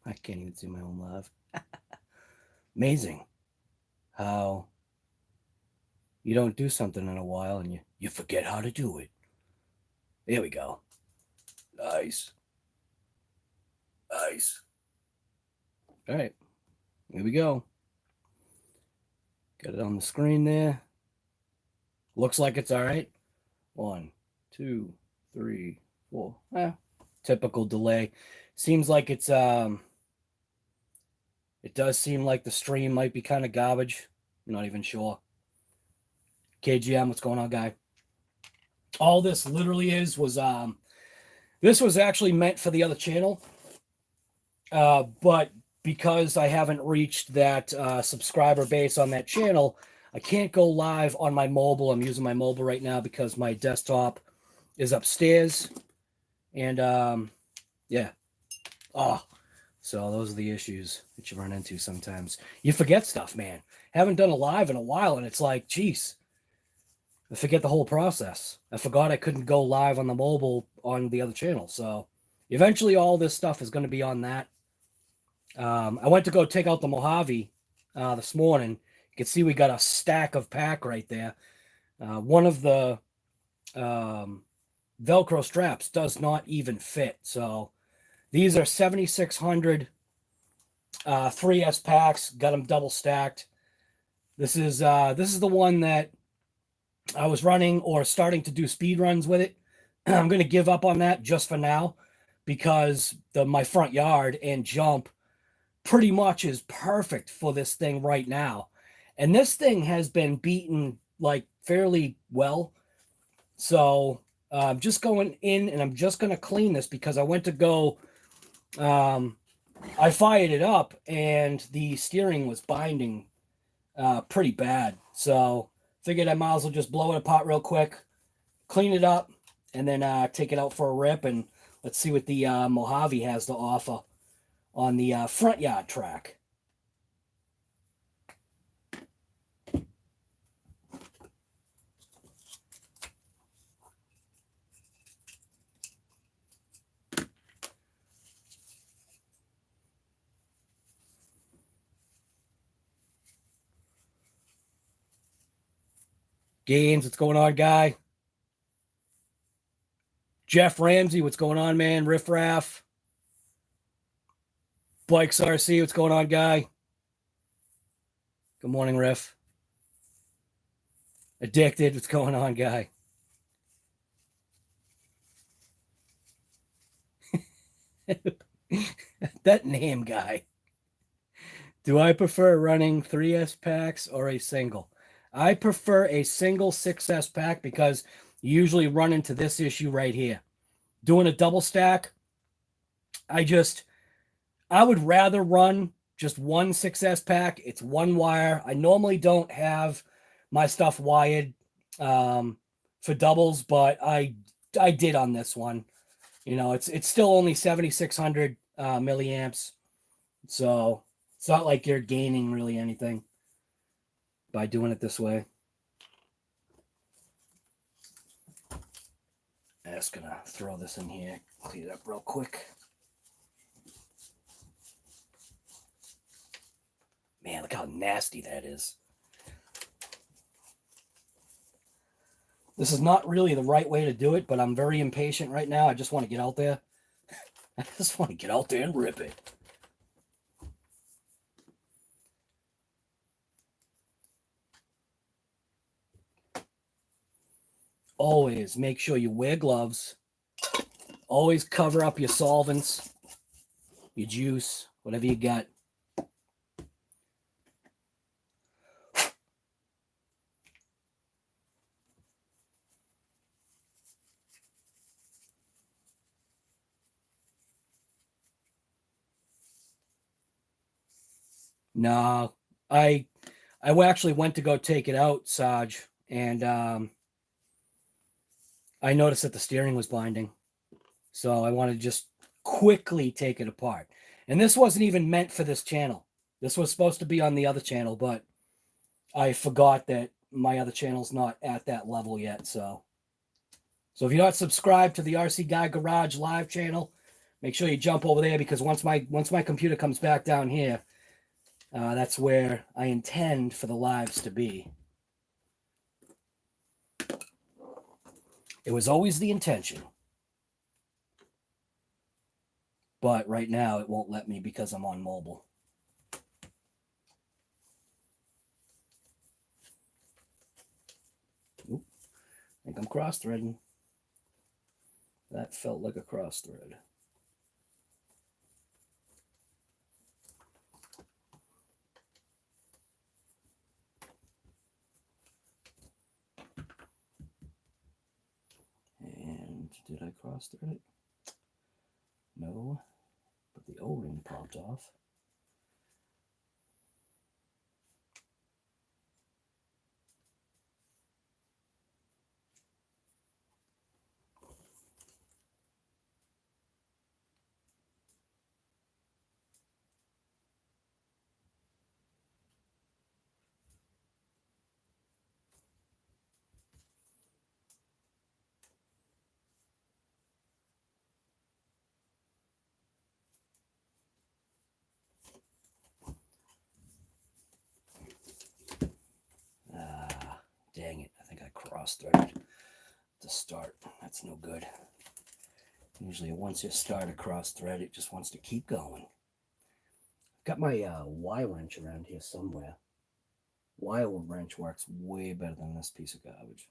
I can't even see my own live. Amazing how you don't do something in a while and you forget how to do it. There we go. Nice. Nice. All right. Here we go. Got it on the screen there. Looks like it's all right. 1, 2, 3, 4. Typical delay. Seems like it's it does seem like the stream might be kind of garbage. I'm not even sure. KGM, what's going on, guy? All this literally was this was actually meant for the other channel. But because I haven't reached that subscriber base on that channel, I can't go live on my mobile. I'm using my mobile right now because my desktop is upstairs. And yeah. So those are the issues that you run into sometimes. You forget stuff, man. Haven't done a live in a while, and it's like, geez, I forget the whole process. I forgot I couldn't go live on the mobile on the other channel. So eventually all this stuff is going to be on that. I went to go take out the Mojave this morning. You can see we got a stack of pack right there. One of the Velcro straps does not even fit. So these are 7,600 3S packs. Got them double stacked. This is the one that I was running or starting to do speed runs with it. I'm going to give up on that just for now because my front yard and jump pretty much is perfect for this thing right now. And this thing has been beaten like fairly well. So I'm just going in and I'm just going to clean this because I went to go, I fired it up and the steering was binding pretty bad. So figured I might as well just blow it apart real quick, clean it up, and then take it out for a rip. And let's see what the Mojave has to offer on the front yard track. Gaines, what's going on, guy? Jeff Ramsey, what's going on, man? Riff Raff. Bikes RC, what's going on, guy? Good morning, Riff. Addicted, what's going on, guy? That name, guy. Do I prefer running 3S packs or a single? I prefer a single 6S pack because you usually run into this issue right here. Doing a double stack, I would rather run just one 6S pack. It's one wire. I normally don't have my stuff wired for doubles, but I did on this one. You know, it's still only 7,600 milliamps. So it's not like you're gaining really anything by doing it this way. I'm just gonna throw this in here, clean it up real quick. Man, look how nasty that is. This is not really the right way to do it, but I'm very impatient right now. I just want to get out there. I just want to get out there and rip it. Always make sure you wear gloves. Always cover up your solvents, your juice, whatever you got. No, I actually went to go take it out, Saj, and I noticed that the steering was binding. So I wanted to just quickly take it apart. And this wasn't even meant for this channel. This was supposed to be on the other channel, but I forgot that my other channel's not at that level yet. So if you're not subscribed to the RC Guy Garage live channel, make sure you jump over there, because once my computer comes back down here, that's where I intend for the lives to be. It was always the intention. But right now it won't let me because I'm on mobile. Oop, I think I'm cross-threading. That felt like a cross-thread. And did I cross-thread it? No, but the O-ring popped off. Dang it, I think I cross-threaded to start. That's no good. Usually once you start a cross-thread, it just wants to keep going. Got my Y wrench around here somewhere. Y wrench works way better than this piece of garbage.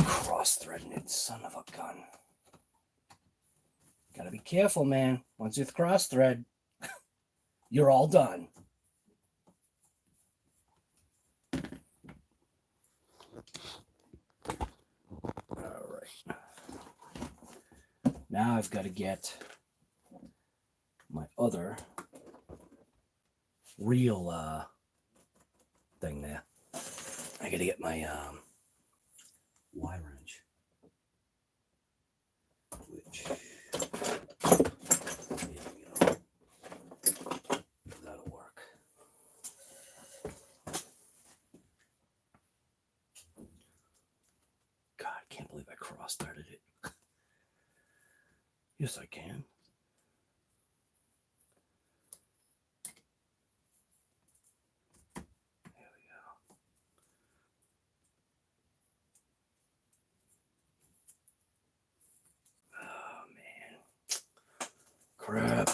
Cross-threading it, son of a gun. Gotta be careful, man. Once you cross-thread, you're all done. All right. Now I've got to get my other real thing there. I got to get my Y wrench, which, there we go. That'll work. God, I can't believe I cross-threaded it. Yes, I can. Crap.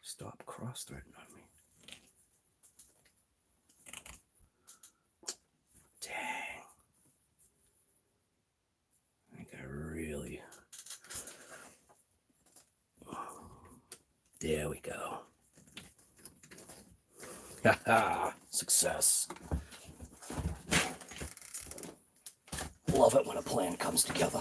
Stop cross-threading on me. Dang. I think I really... There we go. Haha, success. Love it when a plan comes together.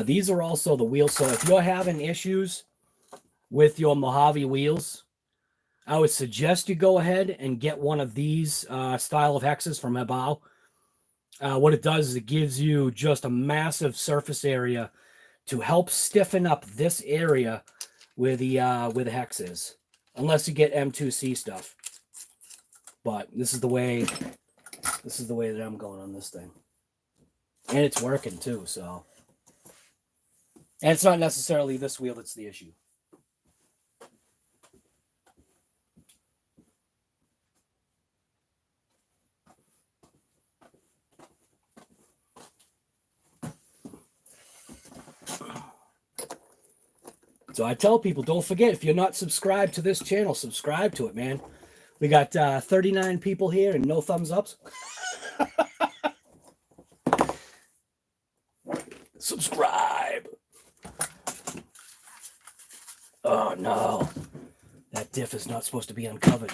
These are also the wheels. So if you're having issues with your Mojave wheels, I would suggest you go ahead and get one of these style of hexes from Hobao. What it does is it gives you just a massive surface area to help stiffen up this area where the hex is, unless you get M2C stuff. But this is the way that I'm going on this thing, and it's working too. So, and it's not necessarily this wheel that's the issue. So I tell people, don't forget, if you're not subscribed to this channel, subscribe to it, man. We got 39 people here and no thumbs ups. Subscribe. Oh, no. That diff is not supposed to be uncovered.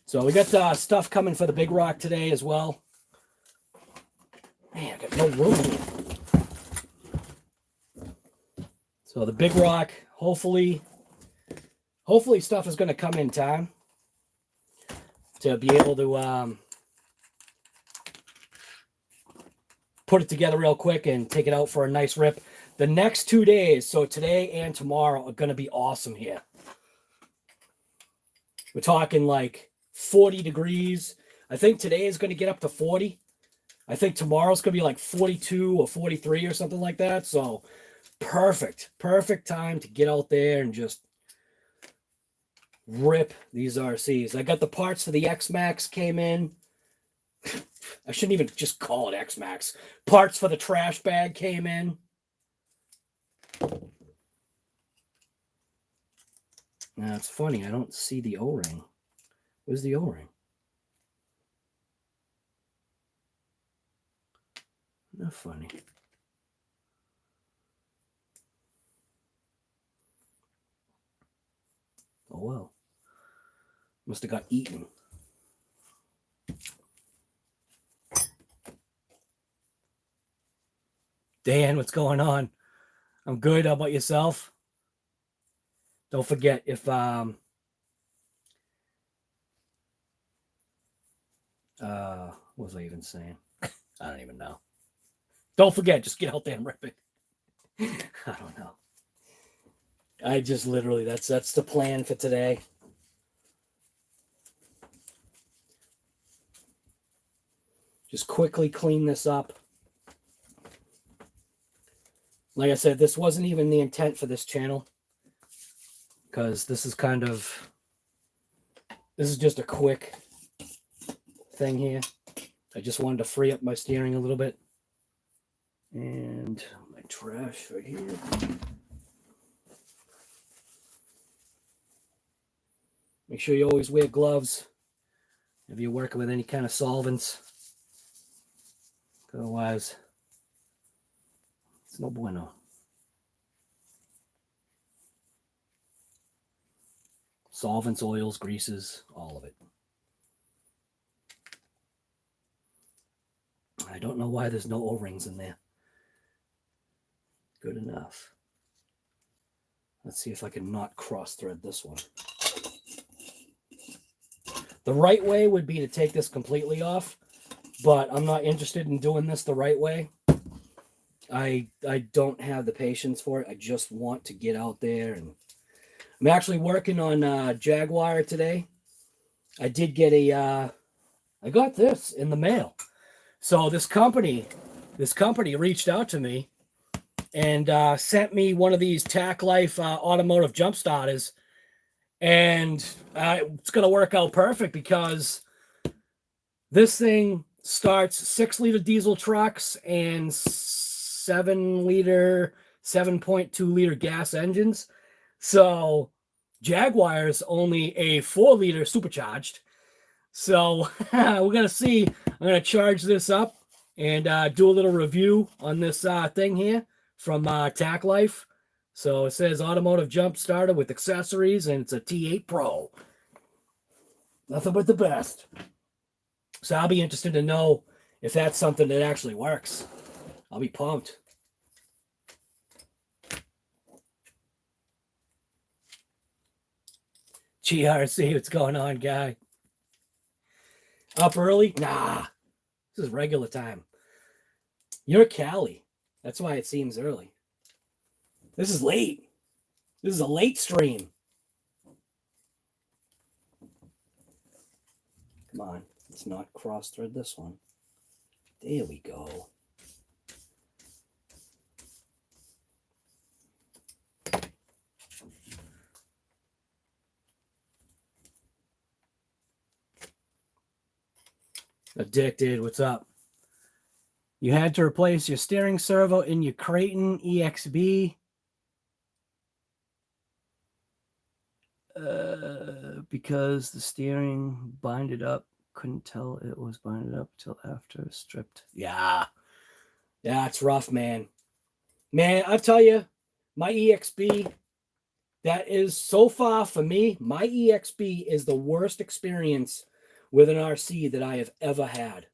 So we got stuff coming for the Big Rock today as well. Man, I got no room here. So the Big Rock, hopefully stuff is going to come in time to be able to put it together real quick and take it out for a nice rip. The next 2 days, so today and tomorrow, are going to be awesome here. We're talking like 40 degrees. I think today is going to get up to 40. I think tomorrow's going to be like 42 or 43 or something like that. So perfect time to get out there and just rip these RCs. I got the parts for the X-Max came in. I shouldn't even just call it X-Max. Parts for the trash bag came in. Now it's funny, I don't see the O-ring. Where's the O-ring? Not funny. Oh well. Must have got eaten. Dan, what's going on? I'm good. How about yourself? Don't forget, if what was I even saying? I don't even know. Don't forget, just get out there and rip it. I don't know. I just literally, that's the plan for today. Just quickly clean this up. Like I said, this wasn't even the intent for this channel, because this is just a quick thing here. I just wanted to free up my steering a little bit. And my trash right here. Make sure you always wear gloves if you're working with any kind of solvents. Otherwise, it's no bueno. Solvents, oils, greases, all of it. I don't know why there's no O-rings in there. Good enough. Let's see if I can not cross-thread this one. The right way would be to take this completely off, but I'm not interested in doing this the right way. I don't have the patience for it. I just want to get out there, and I'm actually working on Jaguar today. I did get I got this in the mail. So this company reached out to me and sent me one of these Tac Life automotive jump starters. And it's going to work out perfect, because this thing starts 6-liter diesel trucks and 7.2-liter gas engines. So Jaguar's only a 4-liter supercharged. So we're going to see. I'm going to charge this up and do a little review on this thing here from Tac Life. So it says automotive jump starter with accessories, and it's a T8 Pro. Nothing but the best. So I'll be interested to know if that's something that actually works. I'll be pumped. GRC, what's going on, guy? Up early? Nah, this is regular time. You're Cali. That's why it seems early. This is late. This is a late stream. Come on, let's not cross-thread this one. There we go. Addicted, what's up? You had to replace your steering servo in your Creighton EXB because the steering binded up. Couldn't tell it was binded up till after stripped. Yeah, it's rough, man. Man, I tell you, my EXB, that is so far for me, my EXB is the worst experience with an RC that I have ever had.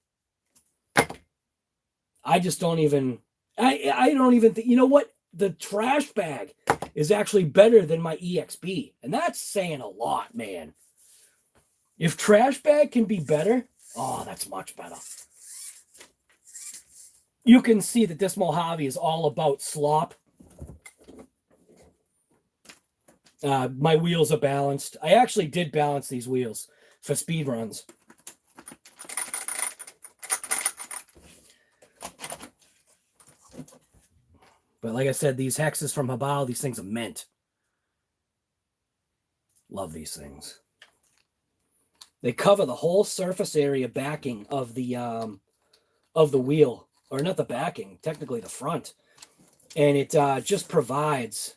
I just don't even, I don't even think, you know what? The trash bag is actually better than my EXB. And that's saying a lot, man. If trash bag can be better, oh, that's much better. You can see that this Mojave is all about slop. My wheels are balanced. I actually did balance these wheels for speed runs. But like I said, these hexes from Hobao, these things are mint. Love these things. They cover the whole surface area backing of the wheel, or not the backing, technically the front, and it just provides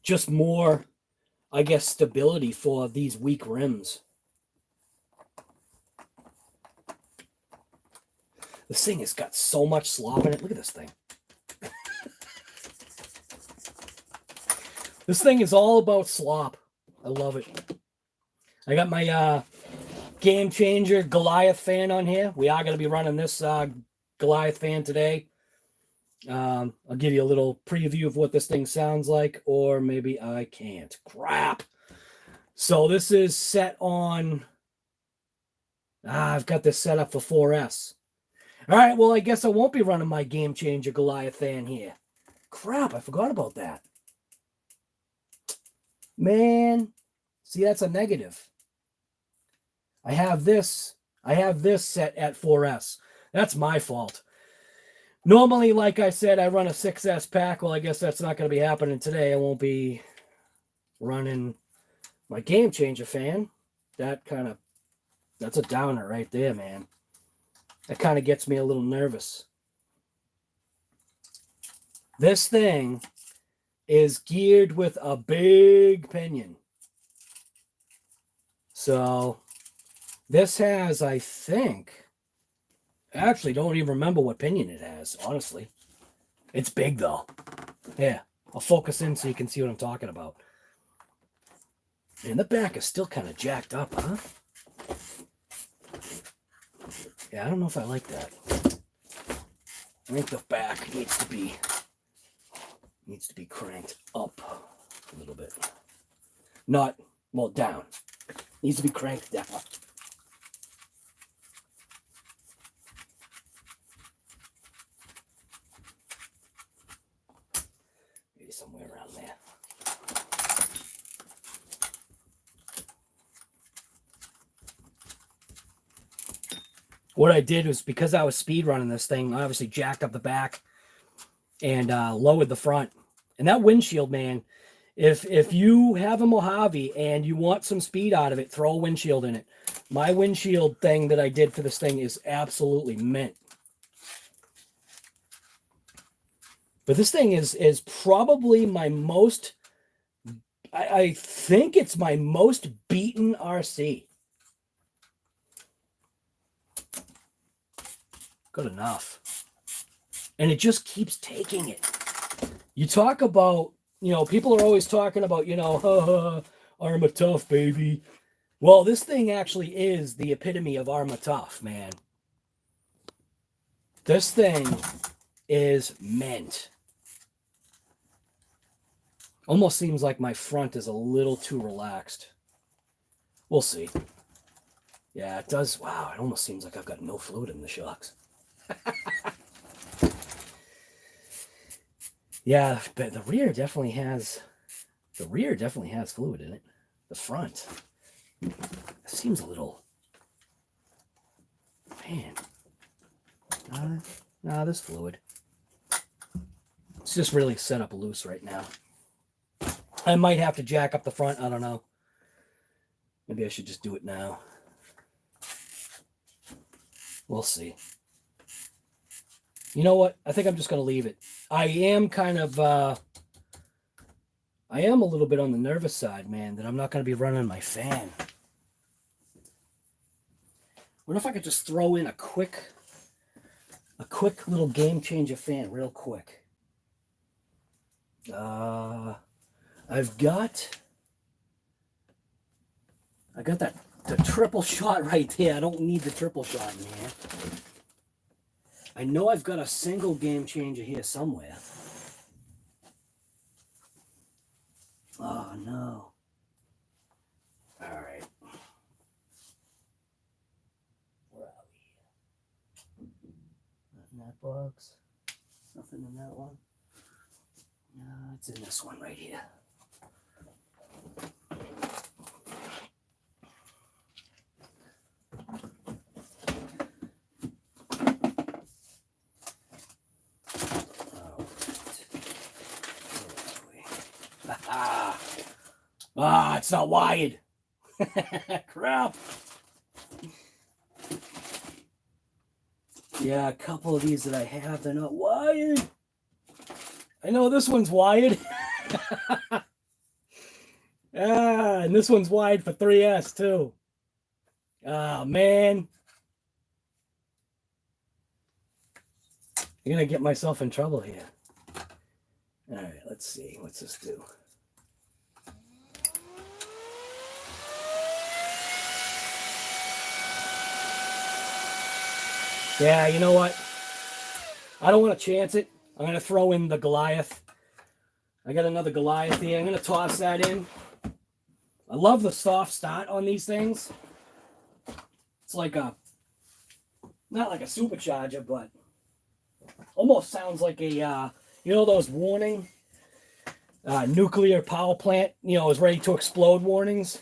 just more, I guess, stability for these weak rims. This thing has got so much slop in it. Look at this thing. This thing is all about slop. I love it. I got my Game Changer Goliath fan on here. We are going to be running this Goliath fan today. I'll give you a little preview of what this thing sounds like, or maybe I can't. Crap. So this is set on... I've got this set up for 4S. All right, well, I guess I won't be running my Game Changer Goliath fan here. Crap, I forgot about that. Man, see, that's a negative. I have this set at 4S. That's my fault. Normally, like I said, I run a 6S pack. Well, I guess that's not going to be happening today. I won't be running my Game Changer fan. That's a downer right there, man. That kind of gets me a little nervous. This thing is geared with a big pinion. So this has, I think, I actually don't even remember what pinion it has, honestly. It's big, though. Yeah, I'll focus in so you can see what I'm talking about. And the back is still kind of jacked up, huh? Yeah, I don't know if I like that. I think the back needs to be cranked up a little bit. Not, well, down. Needs to be cranked down. Maybe somewhere around there. What I did was, because I was speed running this thing, I obviously jacked up the back and lowered the front. And that windshield, man, if you have a Mojave and you want some speed out of it, throw a windshield in it. My windshield thing that I did for this thing is absolutely mint. But this thing is probably my most, I think it's my most beaten RC. Good enough. And it just keeps taking it. You talk about, you know, people are always talking about, you know, ARRMA tough, baby. Well, this thing actually is the epitome of ARRMA tough, man. This thing is mint. Almost seems like my front is a little too relaxed. We'll see. Yeah, it does. Wow, it almost seems like I've got no fluid in the shocks. Yeah, but the rear definitely has fluid in it. The front seems a little, man. Nah, there's fluid. It's just really set up loose right now. I might have to jack up the front. I don't know. Maybe I should just do it now. We'll see. You know what? I think I'm just going to leave it. I am kind of, I am a little bit on the nervous side, man, that I'm not going to be running my fan. What if I could just throw in a quick little game changer fan real quick? I got the triple shot right there. I don't need the triple shot in here. I know I've got a single game changer here somewhere. Oh, no. All right. Where are we? Nothing in that box. Nothing in that one. No, it's in this one right here. It's not wired. Crap. Yeah, a couple of these that I have, they're not wired. I know this one's wired. And this one's wired for 3S too. Oh, man. I'm going to get myself in trouble here. All right, let's see. What's this do? Yeah, you know what? I don't want to chance it. I'm going to throw in the Goliath. I got another Goliath here. I'm going to toss that in. I love the soft start on these things. It's like a, not like a supercharger, but almost sounds like a, you know those warning nuclear power plant, you know, is ready to explode warnings?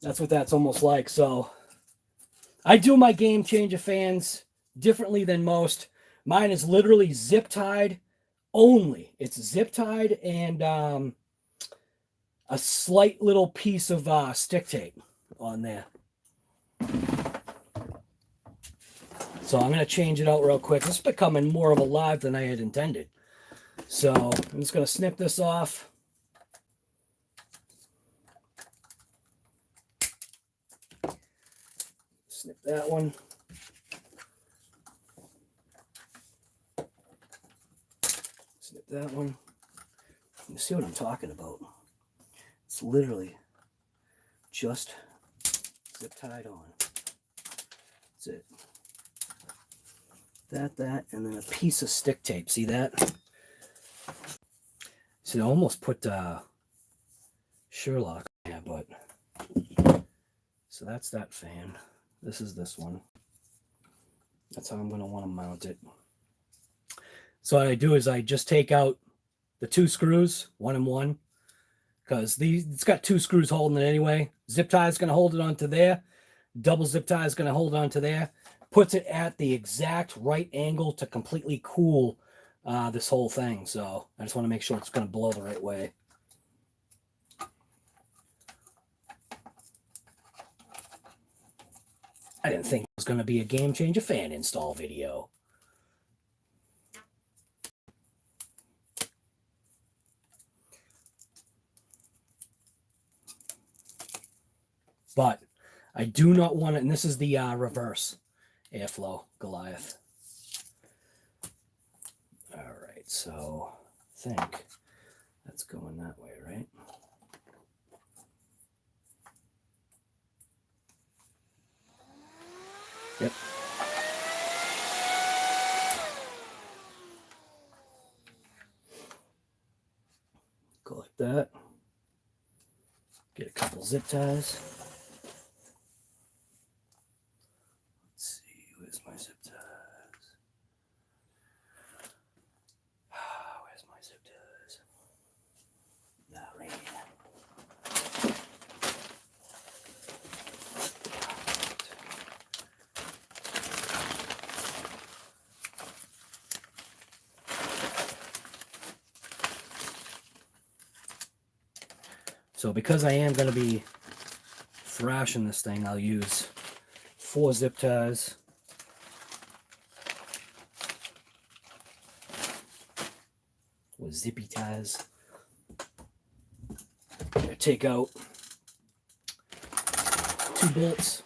That's what that's almost like. So I do my game changer fans differently than most. Mine is literally zip tied only. It's zip tied and a slight little piece of stick tape on there. So I'm going to change it out real quick. It's becoming more of a live than I had intended. So I'm just going to snip this off. Snip that one. Snip that one. You see what I'm talking about? It's literally just zip tied on. That's it. That, and then a piece of stick tape. See that? See, I almost put Sherlock there, but so that's that fan. This is this one. That's how I'm going to want to mount it. So what I do is I just take out the two screws, one and one, because it's got two screws holding it anyway. Zip tie is going to hold it onto there. Double zip tie is going to hold it onto there. Puts it at the exact right angle to completely cool this whole thing. So I just want to make sure it's going to blow the right way. I didn't think it was going to be a game changer fan install video. But I do not want it, and this is the reverse airflow Goliath. All right, so I think that's going that way, right? Yep. that. Get a couple zip ties. Let's see, where's my zip ties? Where's my zip ties? Not right here. So because I am going to be thrashing this thing, I'll use 4 zip ties. With zippy ties. I take out 2 bolts.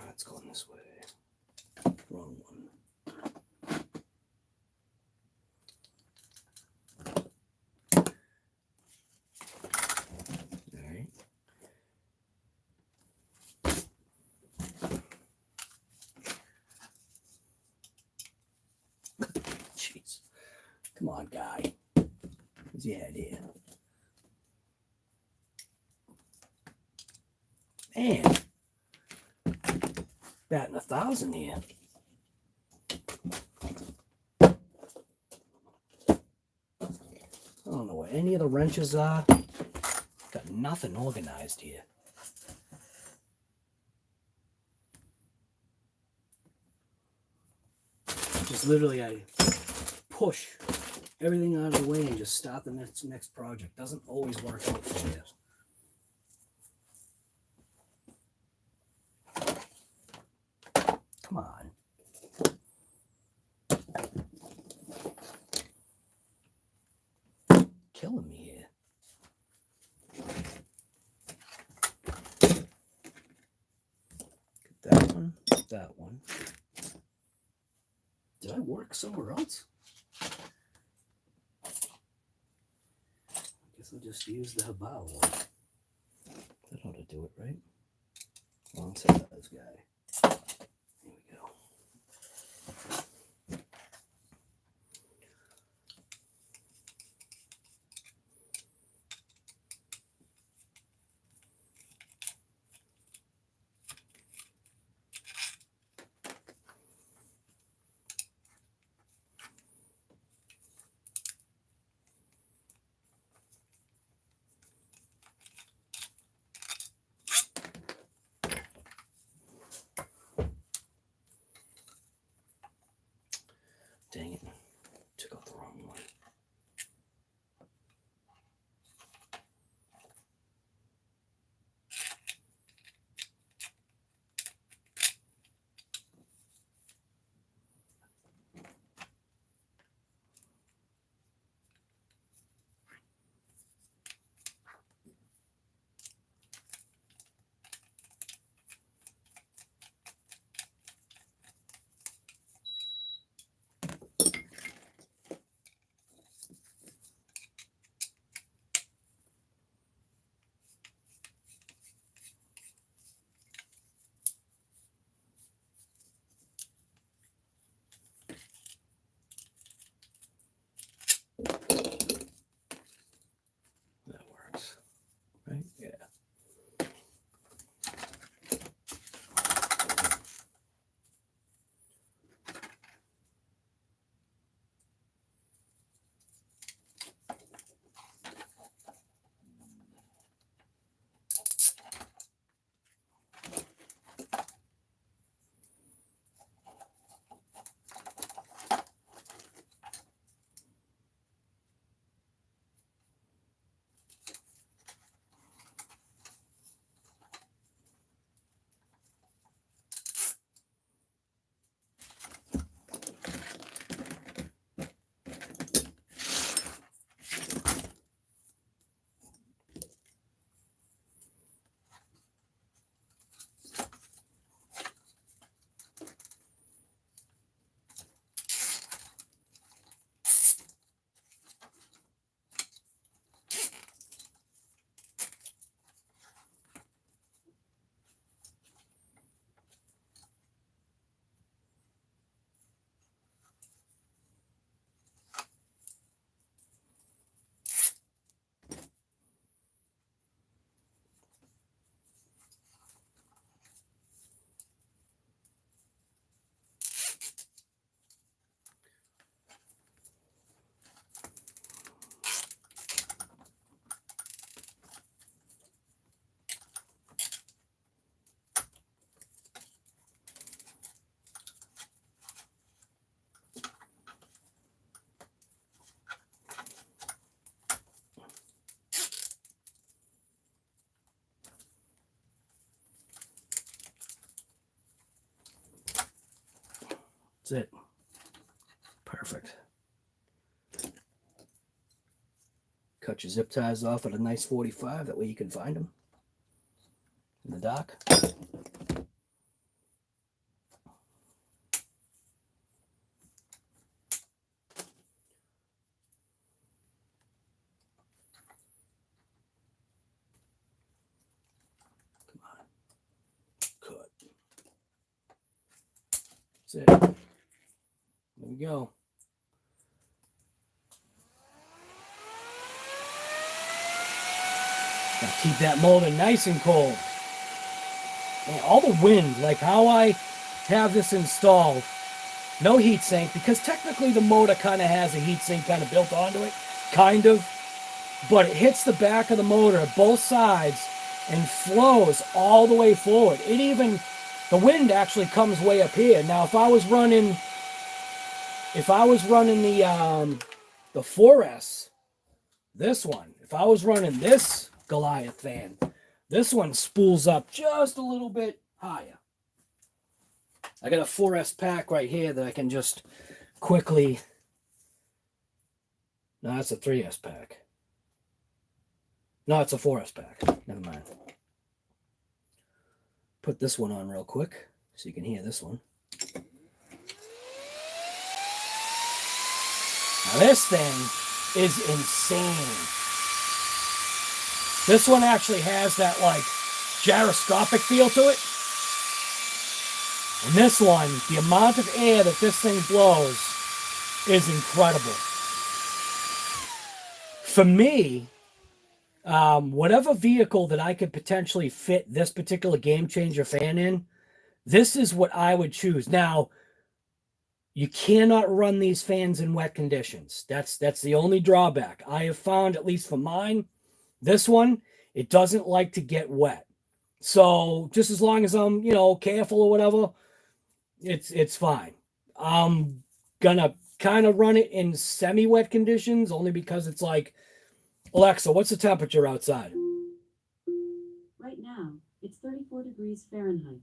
It's going this way. Wrong one. Jeez. Come on, guy. Where's your head here? Man. Batting 1,000 here. I don't know where any of the wrenches are. Got nothing organized here. Just literally, I push everything out of the way and just start the next project. Doesn't always work out for you. Come on. Killing me here. Get that one, that one. Did I work somewhere else? I guess I'll just use the Hobao one. That ought to do it, right? Long size guy. Here we go. Dang it. Took out the wrong one. That's it. Perfect. Cut your zip ties off at a nice 45. That way you can find them in the dock. Come on. Cut. That's it. There we go. Now keep that motor nice and cold. Man, all the wind, like how I have this installed, no heat sink, because technically the motor kind of has a heat sink kind of built onto it, kind of, but it hits the back of the motor at both sides and flows all the way forward. It even, the wind actually comes way up here. Now, if I was running the 4S, this one, if I was running this Goliath fan, this one spools up just a little bit higher. I got a 4S pack right here that I can just quickly... No, that's a 3S pack. No, it's a 4S pack. Never mind. Put this one on real quick so you can hear this one. Now this thing is insane. This one actually has that, like, gyroscopic feel to it. And this one, the amount of air that this thing blows is incredible. For me, whatever vehicle that I could potentially fit this particular game changer fan in, this is what I would choose. Now, you cannot run these fans in wet conditions. That's the only drawback. I have found, at least for mine, this one, it doesn't like to get wet. So just as long as I'm, careful or whatever, it's fine. I'm gonna kind of run it in semi-wet conditions only because it's like, Alexa, what's the temperature outside? Right now, it's 34 degrees Fahrenheit.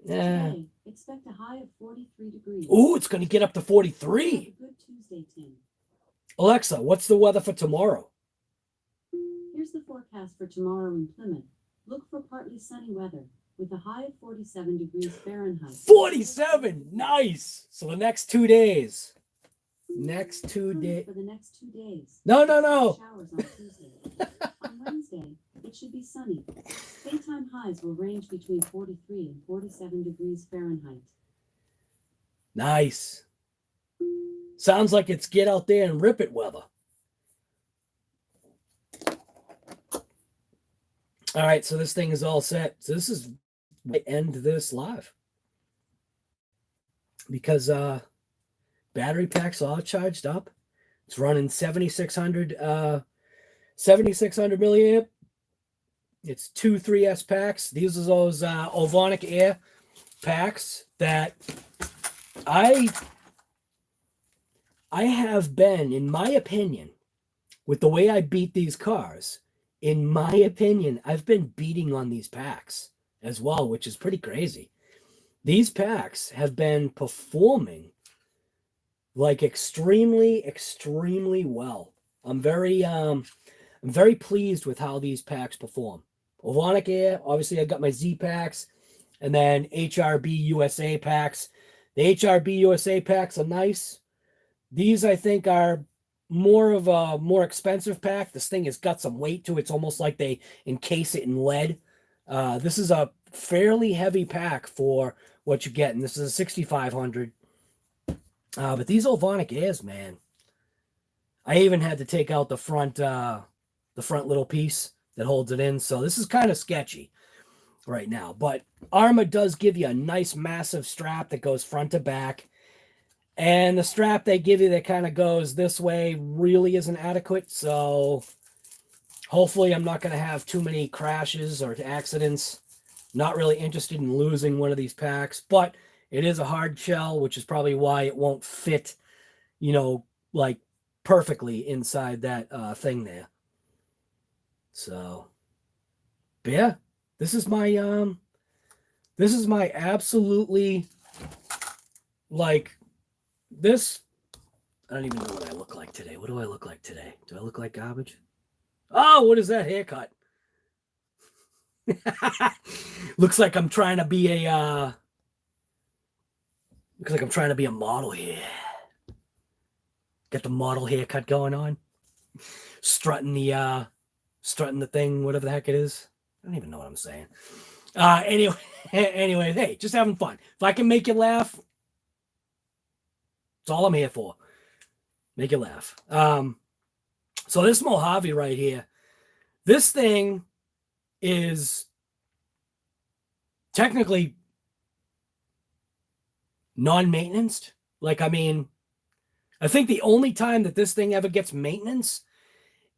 Yeah. Today, expect a high of 43 degrees. Ooh, it's gonna get up to 43. Good Tuesday, Tim. Alexa, what's the weather for tomorrow? Here's the forecast for tomorrow in Plymouth. Look for partly sunny weather with a high of 47 degrees Fahrenheit. 47! Nice! So the next 2 days. For the next 2 days. No. Showers on Tuesday. On Wednesday, it should be sunny. Daytime highs will range between 43 and 47 degrees Fahrenheit. Nice. Sounds like it's get out there and rip it weather. All right, so this thing is all set. So this is I end this live because battery pack's all charged up. It's running 7600 milliamp. It's 2 3S packs. These are those Ovonic Air packs that I have been, in my opinion, with the way I beat these cars, in my opinion, I've been beating on these packs as well, which is pretty crazy. These packs have been performing like extremely, extremely well. I'm very pleased with how these packs perform. Ovonic Air, obviously I got my Z packs, and then HRB USA packs. The HRB USA packs are nice. These I think are more of a more expensive pack. This thing has got some weight to it. It's almost like they encase it in lead. This is a fairly heavy pack for what you're getting. This is a 6500. But these Ovonic Airs, man, I even had to take out the front little piece that holds it in. So this is kind of sketchy right now. But ARRMA does give you a nice massive strap that goes front to back. And the strap they give you that kind of goes this way really isn't adequate. So hopefully I'm not going to have too many crashes or accidents. Not really interested in losing one of these packs. But it is a hard shell, which is probably why it won't fit, like perfectly inside that thing there. So, but yeah, this is my absolutely, like, this, I don't even know what I look like today. What do I look like today? Do I look like garbage? Oh, what is that haircut? Looks like I'm trying to be a model here. Got the model haircut going on. Strutting the thing, whatever the heck it is. I don't even know what I'm saying. Anyway, hey, just having fun. If I can make you laugh, that's all I'm here for. Make you laugh. So this Mojave right here, this thing is technically non-maintenance. Like, I mean, I think the only time that this thing ever gets maintenance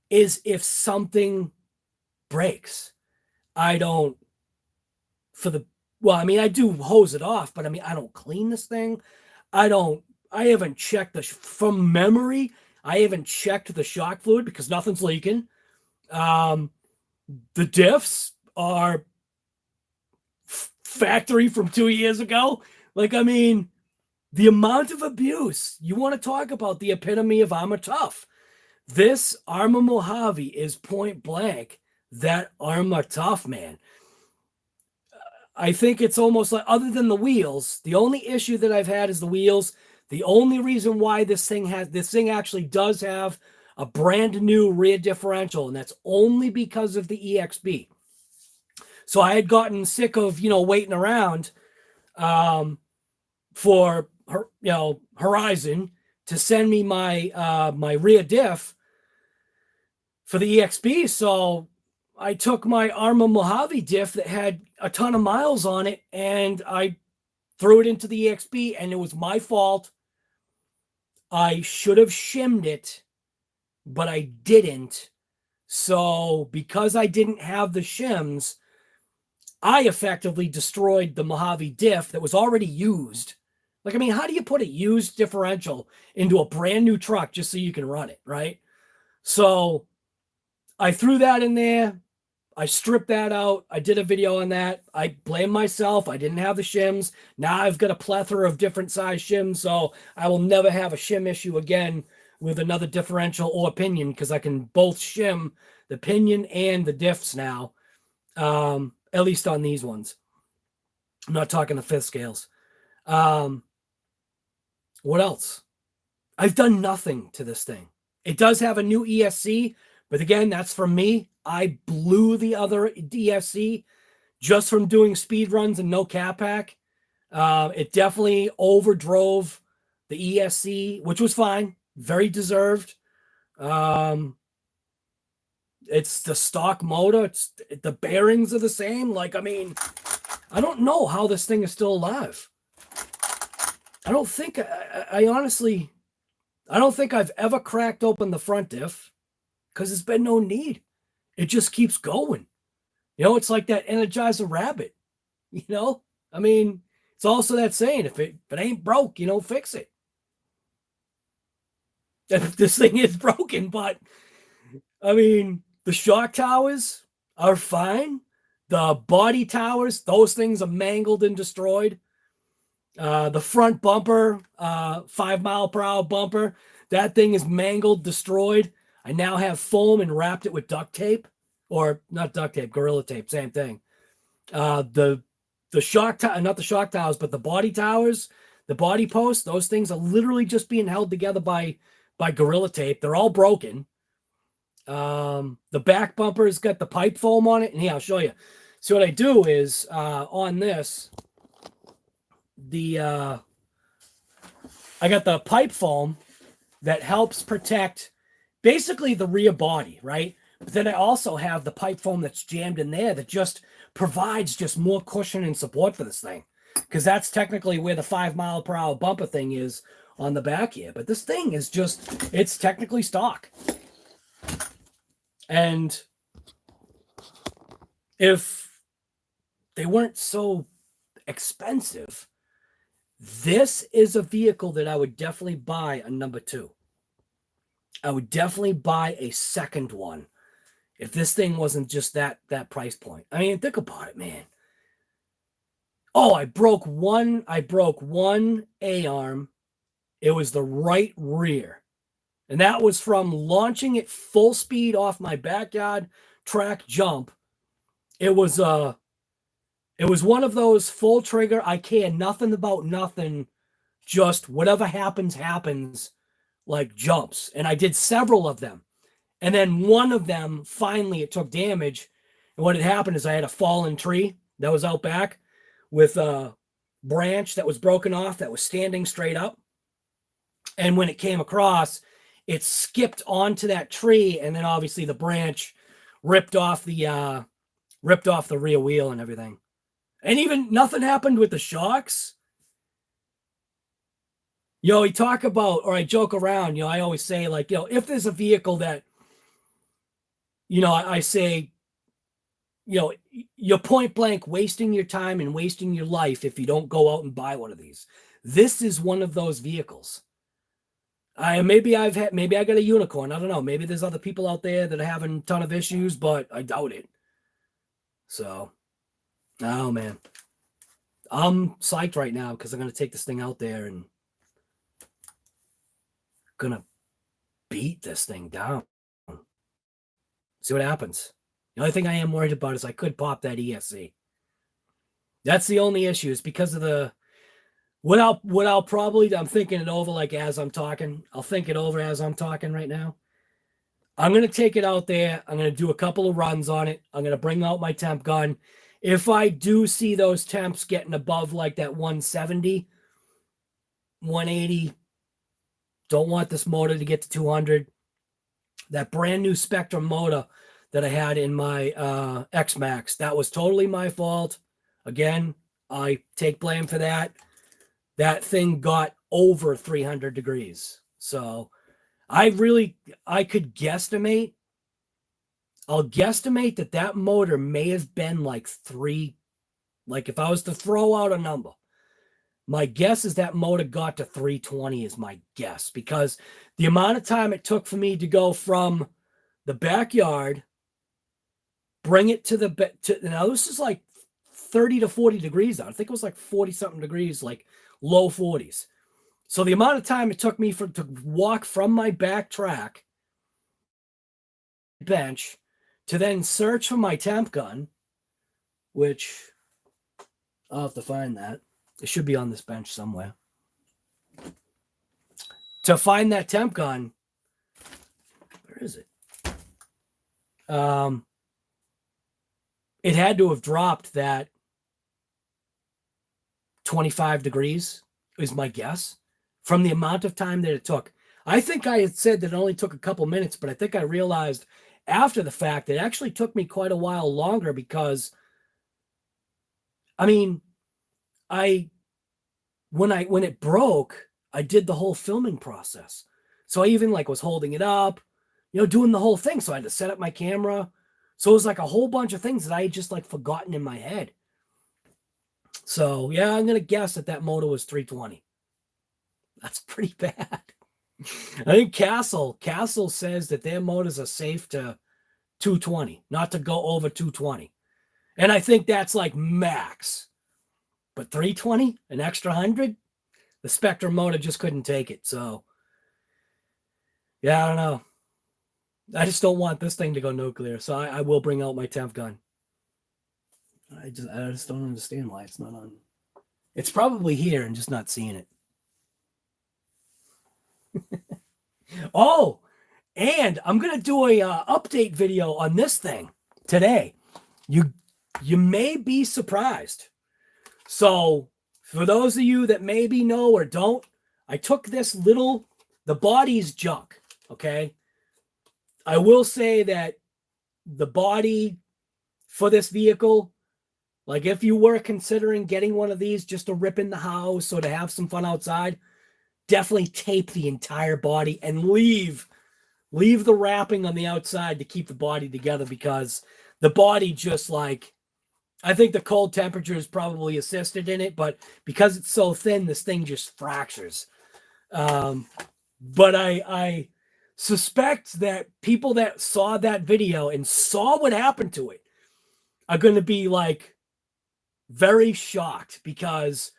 is if something breaks. I don't, I do hose it off, but I mean, I don't clean this thing. I haven't checked from memory, I haven't checked the shock fluid because nothing's leaking. The diffs are factory from 2 years ago. Like, I mean, the amount of abuse, you want to talk about the epitome of ARRMA tough. This ARRMA Mojave is point blank that ARRMA tough, man. I think it's almost like, other than the wheels, the only issue that I've had is the wheels. The only reason why this thing actually does have a brand new rear differential, and that's only because of the EXB. So I had gotten sick of, waiting around for Horizon to send me my my rear diff for the EXB. So I took my ARRMA Mojave diff that had a ton of miles on it, and I threw it into the EXB, and it was my fault. I should have shimmed it, but I didn't. So because I didn't have the shims, I effectively destroyed the Mojave diff that was already used. Like, I mean, how do you put a used differential into a brand new truck just so you can run it, right? So I threw that in there. I stripped that out. I did a video on that. I blame myself. I didn't have the shims. Now I've got a plethora of different size shims, so I will never have a shim issue again with another differential or pinion, because I can both shim the pinion and the diffs now, at least on these ones. I'm not talking the fifth scales. What else? I've done nothing to this thing. It does have a new ESC, but again, that's from me. I blew the other ESC just from doing speed runs and no cap pack. It definitely overdrove the ESC, which was fine. Very deserved. It's the stock motor. The bearings are the same. Like, I mean, I don't know how this thing is still alive. I don't think, I honestly, I don't think I've ever cracked open the front diff because there's been no need. It just keeps going. It's like that Energizer rabbit. I mean, it's also that saying, if it ain't broke, fix it. This thing is broken, but I mean, the shock towers are fine. The body towers, those things are mangled and destroyed. The front bumper, 5 mile per hour bumper, that thing is mangled, destroyed. I now have foam and wrapped it with duct tape, or not duct tape, Gorilla Tape, same thing. The shock tower, not the shock towers, but the body towers, the body posts, those things are literally just being held together by Gorilla Tape. They're all broken. The back bumper's got the pipe foam on it, and I'll show you. So what I do is on this, I got the pipe foam that helps protect basically the rear body, right? But then I also have the pipe foam that's jammed in there that just provides just more cushion and support for this thing, because that's technically where the 5 mile per hour bumper thing is on the back here. But this thing is just, it's technically stock. And if they weren't so expensive, this is a vehicle that I would definitely buy a number 2. I would definitely buy a second one if this thing wasn't just that price point. I mean, think about it, man. Oh, I broke one A-arm It was the right rear. And that was from launching it full speed off my backyard track jump. It was one of those full trigger, I care nothing about nothing, just whatever happens, happens, like jumps. And I did several of them. And then one of them, finally, it took damage. And what had happened is I had a fallen tree that was out back with a branch that was broken off that was standing straight up. And when it came across, it skipped onto that tree. And then obviously the branch ripped off the rear wheel and everything. And even nothing happened with the shocks. You know, we talk about, or I joke around, you know, I always say, like, you know, if there's a vehicle that, you know, I say, you know, you're point blank wasting your time and wasting your life if you don't go out and buy one of these. This is one of those vehicles. Maybe I got a unicorn. I don't know. Maybe there's other people out there that are having a ton of issues, but I doubt it. So, oh man, I'm psyched right now because I'm going to take this thing out there and gonna beat this thing down. See what happens. The only thing I am worried about is I could pop that ESC. That's the only issue, is because of the what I'll probably, I'm thinking it over like as I'm talking. I'll think it over as I'm talking right now. I'm gonna take it out there. I'm gonna do a couple of runs on it. I'm gonna bring out my temp gun. If I do see those temps getting above like that 170, 180, don't want this motor to get to 200. That brand new Spectrum motor that I had in my X-Max, that was totally my fault. Again, I take blame for that. That thing got over 300 degrees. So I could guesstimate. I'll guesstimate that motor may have been like like if I was to throw out a number, my guess is that motor got to 320 is my guess, because the amount of time it took for me to go from the backyard, bring it to now this is like 30 to 40 degrees out. I think it was like 40 something degrees, like low 40s. So the amount of time it took me to walk from my back track bench to then search for my temp gun, which I'll have to find that. It should be on this bench somewhere. To find that temp gun, where is it? It had to have dropped that 25 degrees, is my guess, from the amount of time that it took. I think I had said that it only took a couple minutes, but I think I realized after the fact it actually took me quite a while longer, because, I mean, when it broke, I did the whole filming process. So I even like was holding it up, you know, doing the whole thing. So I had to set up my camera. So it was like a whole bunch of things that I had just like forgotten in my head. So yeah, I'm going to guess that motor was 320. That's pretty bad. I think Castle says that their motors are safe to 220, not to go over 220. And I think that's like max. But 320, an extra 100, the Spectrum motor just couldn't take it. So, yeah, I don't know. I just don't want this thing to go nuclear. So I will bring out my temp gun. I just don't understand why it's not on. It's probably here and just not seeing it. Oh, and I'm going to do a update video on this thing today. You may be surprised. So for those of you that maybe know or don't, I took the body's junk, okay? I will say that the body for this vehicle, like if you were considering getting one of these just to rip in the house or to have some fun outside, definitely tape the entire body and leave the wrapping on the outside to keep the body together, because the body just like, I think the cold temperatures probably assisted in it, but because it's so thin, this thing just fractures. But I suspect that people that saw that video and saw what happened to it are going to be like very shocked, because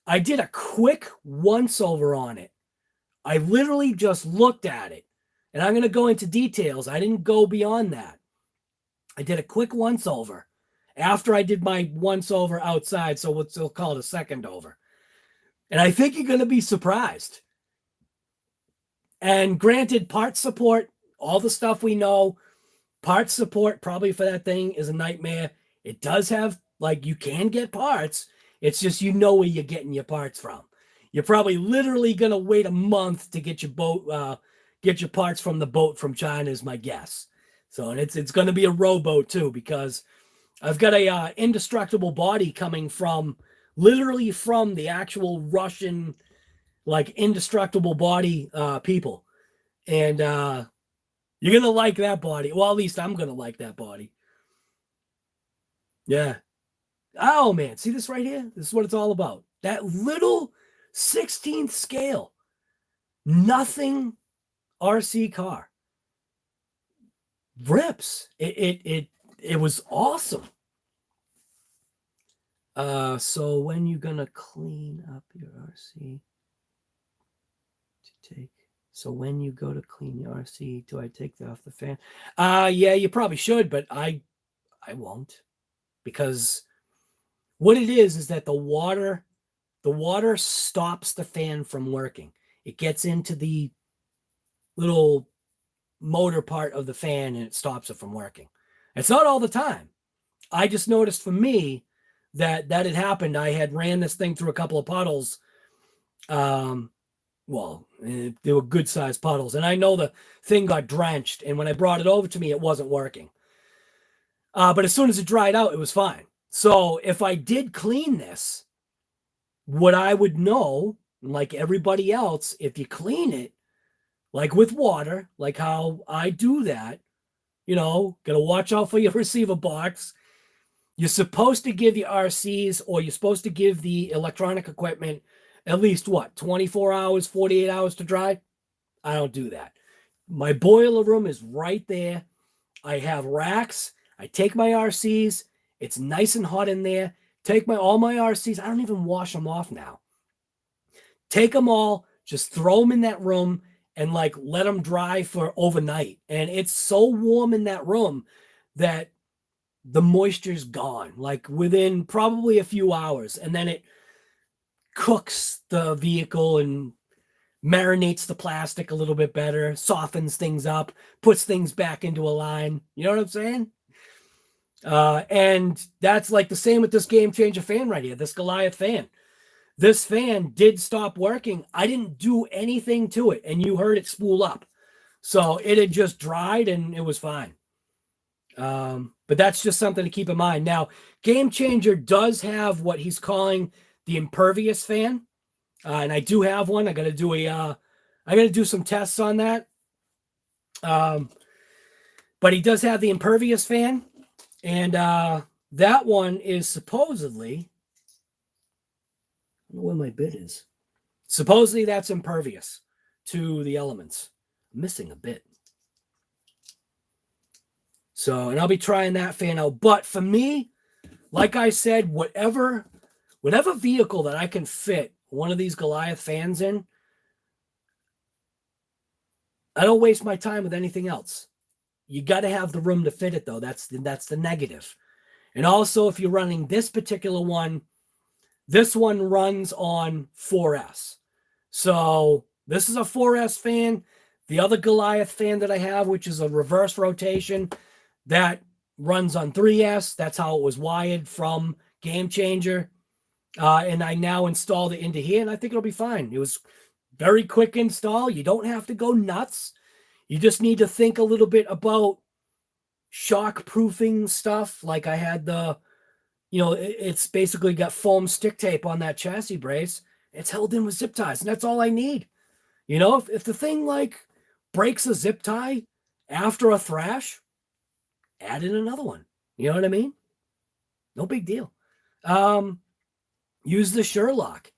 I did a quick once over on it I literally just looked at it, and I'm going to go into details. I didn't go beyond that. I did a quick once over after I did my once over outside, so we'll call it a second over. And I think you're going to be surprised. And granted, parts support, all the stuff we know, parts support probably for that thing is a nightmare. It does have, like, you can get parts. It's just you know where you're getting your parts from. You're probably literally going to wait a month to get your boat, get your parts from the boat from China is my guess. So, and it's going to be a rowboat too, because I've got a indestructible body coming from literally from the actual Russian, like, indestructible body people. And you're going to like that body. Well, at least I'm going to like that body. Yeah. Oh, man. See this right here? This is what it's all about. That little 16th scale. Nothing RC car. Rips. It was awesome. So when you going to clean up your RC to take... So when you go to clean your RC, do I take that off the fan? Yeah, you probably should, but I won't, because what it is that the water stops the fan from working. It gets into the little motor part of the fan and it stops it from working. It's not all the time. I just noticed for me that had happened. I had ran this thing through a couple of puddles. Well, they were good sized puddles, and I know the thing got drenched, and when I brought it over to me, it wasn't working. But as soon as it dried out, it was fine. So if I did clean this, what I would know, like everybody else, if you clean it, like with water, like how I do that, you know, got to watch out for your receiver box. You're supposed to give your RCs, or you're supposed to give the electronic equipment at least, what, 24 hours, 48 hours to dry? I don't do that. My boiler room is right there. I have racks. I take my RCs. It's nice and hot in there. Take all my RCs. I don't even wash them off now. Take them all, just throw them in that room, and like let them dry for overnight. And it's so warm in that room that the moisture's gone, like within probably a few hours. And then it cooks the vehicle and marinates the plastic a little bit better, softens things up, puts things back into a line. You know what I'm saying? And that's like the same with this Game Changer fan right here, this Goliath fan. This fan did stop working. I didn't do anything to it, and you heard it spool up. So it had just dried, and it was fine. But that's just something to keep in mind. Now, Game Changer does have what he's calling the impervious fan, and I do have one. I got to do some tests on that. But he does have the impervious fan, and that one is supposedly, I don't know where my bit is. Supposedly that's impervious to the elements. I'm missing a bit. So, and I'll be trying that fan out. But for me, like I said, whatever vehicle that I can fit one of these Goliath fans in, I don't waste my time with anything else. You got to have the room to fit it, though. That's the negative. And also, if you're running this particular one, this one runs on 4S. So this is a 4S fan. The other Goliath fan that I have, which is a reverse rotation, that runs on 3S. That's how it was wired from Game Changer. And I now installed it into here, and I think it'll be fine. It was very quick install. You don't have to go nuts. You just need to think a little bit about shock proofing stuff. Like I had it's basically got foam stick tape on that chassis brace. It's held in with zip ties, and that's all I need. You know, if the thing like breaks a zip tie after a thrash, add in another one. You know what I mean? No big deal. Use the Sherlock.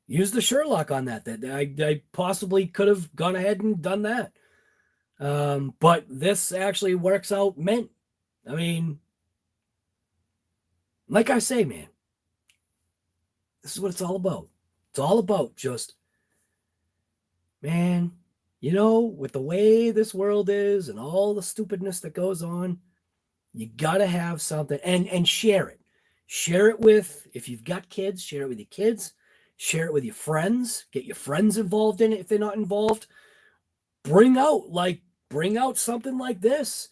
Use the Sherlock on that. I possibly could have gone ahead and done that. But this actually works out mint. I mean, like I say, man, this is what it's all about. It's all about just man, you know, with the way this world is and all the stupidness that goes on, you got to have something and share it. Share it with, if you've got kids, share it with your kids, share it with your friends, get your friends involved in it if they're not involved. Bring out something like this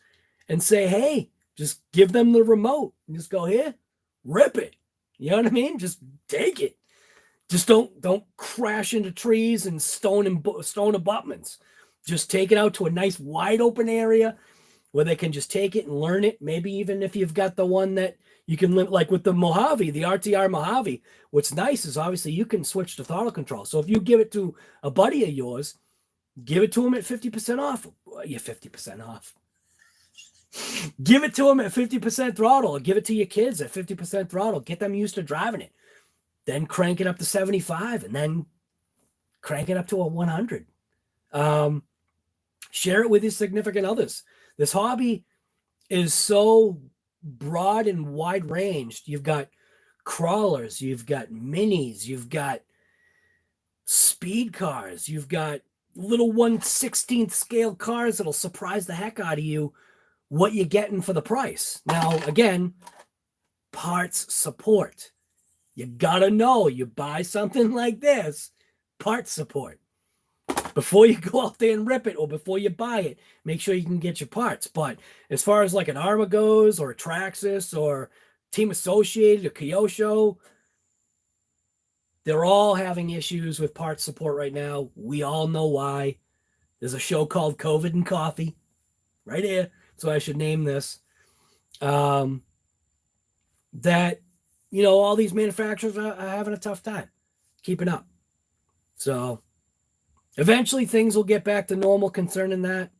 and say, hey, just give them the remote and just go, here, rip it. You know what I mean? Just take it. Just don't crash into trees and stone abutments. Just take it out to a nice wide open area where they can just take it and learn it. Maybe even if you've got the one that you can, like with the Mojave, the RTR Mojave, what's nice is obviously you can switch to throttle control. So if you give it to a buddy of yours, give it to him at 50% off. You're 50% off. Give it to them at 50% throttle, or give it to your kids at 50% throttle. Get them used to driving it. Then crank it up to 75 and then crank it up to a 100. Share it with your significant others. This hobby is so broad and wide ranged. You've got crawlers, you've got minis, you've got speed cars, you've got little 1/16th scale cars that'll surprise the heck out of you what you're getting for the price. Now, again, parts support. You gotta know, you buy something like this, parts support. Before you go out there and rip it, or before you buy it, make sure you can get your parts. But as far as like an ARRMA goes, or a Traxxas, or Team Associated, or Kyosho, they're all having issues with parts support right now. We all know why. There's a show called COVID and Coffee right here. So I should name this. That, you know, all these manufacturers are having a tough time keeping up. So eventually things will get back to normal concerning that.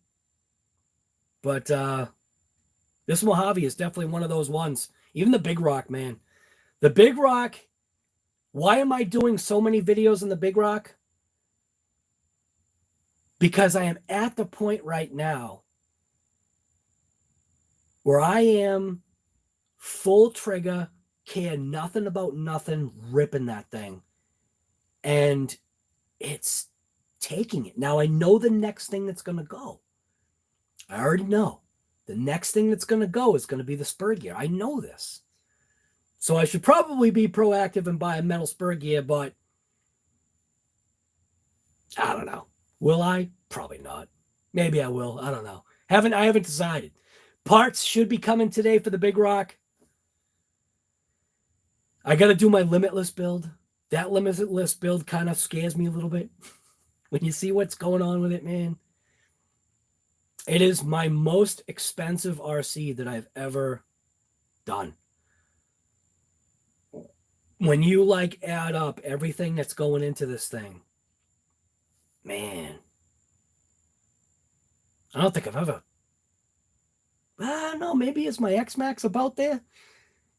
But this Mojave is definitely one of those ones. Even the Big Rock, man. The Big Rock, why am I doing so many videos on the Big Rock? Because I am at the point right now where I am full trigger, care nothing about nothing, ripping that thing. And it's taking it. Now I know the next thing that's going to go. I already know. The next thing that's going to go is going to be the spur gear. I know this. So I should probably be proactive and buy a metal spur gear, but I don't know. Will I? Probably not. Maybe I will. I don't know. I haven't decided. Parts should be coming today for the Big Rock. I got to do my limitless build. That limitless build kind of scares me a little bit. When you see what's going on with it, man. It is my most expensive RC that I've ever done. When you like add up everything that's going into this thing, man, I don't think I've ever, I don't know, maybe it's my X-Max about there.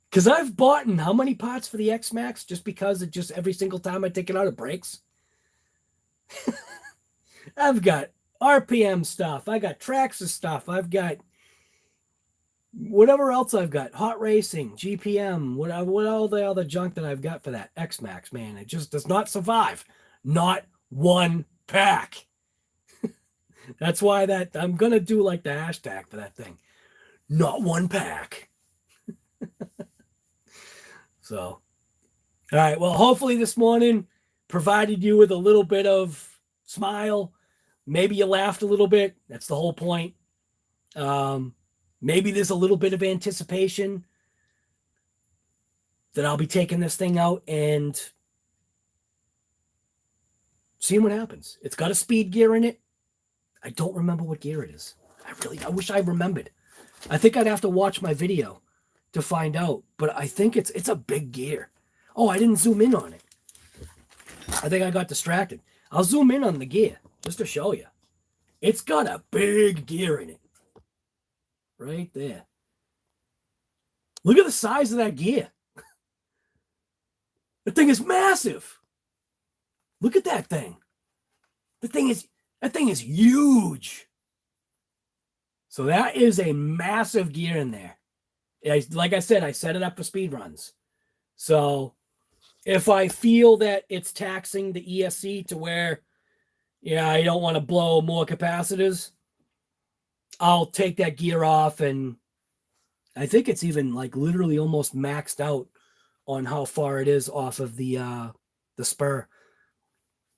Because I've bought in how many parts for the X-Max just because it just every single time I take it out, it breaks. I've got RPM stuff. I got Traxxas stuff. I've got whatever else I've got. Hot Racing, GPM, what all the other junk that I've got for that X-Max, man. It just does not survive. Not one pack. That's why that I'm going to do like the hashtag for that thing. Not one pack. So, all right. Well, hopefully this morning provided you with a little bit of smile. Maybe you laughed a little bit. That's the whole point. Maybe there's a little bit of anticipation that I'll be taking this thing out and seeing what happens. It's got a speed gear in it. I don't remember what gear it is. I wish I remembered. I think I'd have to watch my video to find out, but I think it's a big gear. Oh, I didn't zoom in on it. I think I got distracted. I'll zoom in on the gear just to show you. It's got a big gear in it. Right there. Look at the size of that gear. The thing is massive. Look at that thing. That thing is huge. So that is a massive gear in there. Like I said, I set it up for speed runs. So if I feel that it's taxing the ESC to where yeah, I don't want to blow more capacitors, I'll take that gear off, and I think it's even like literally almost maxed out on how far it is off of the spur.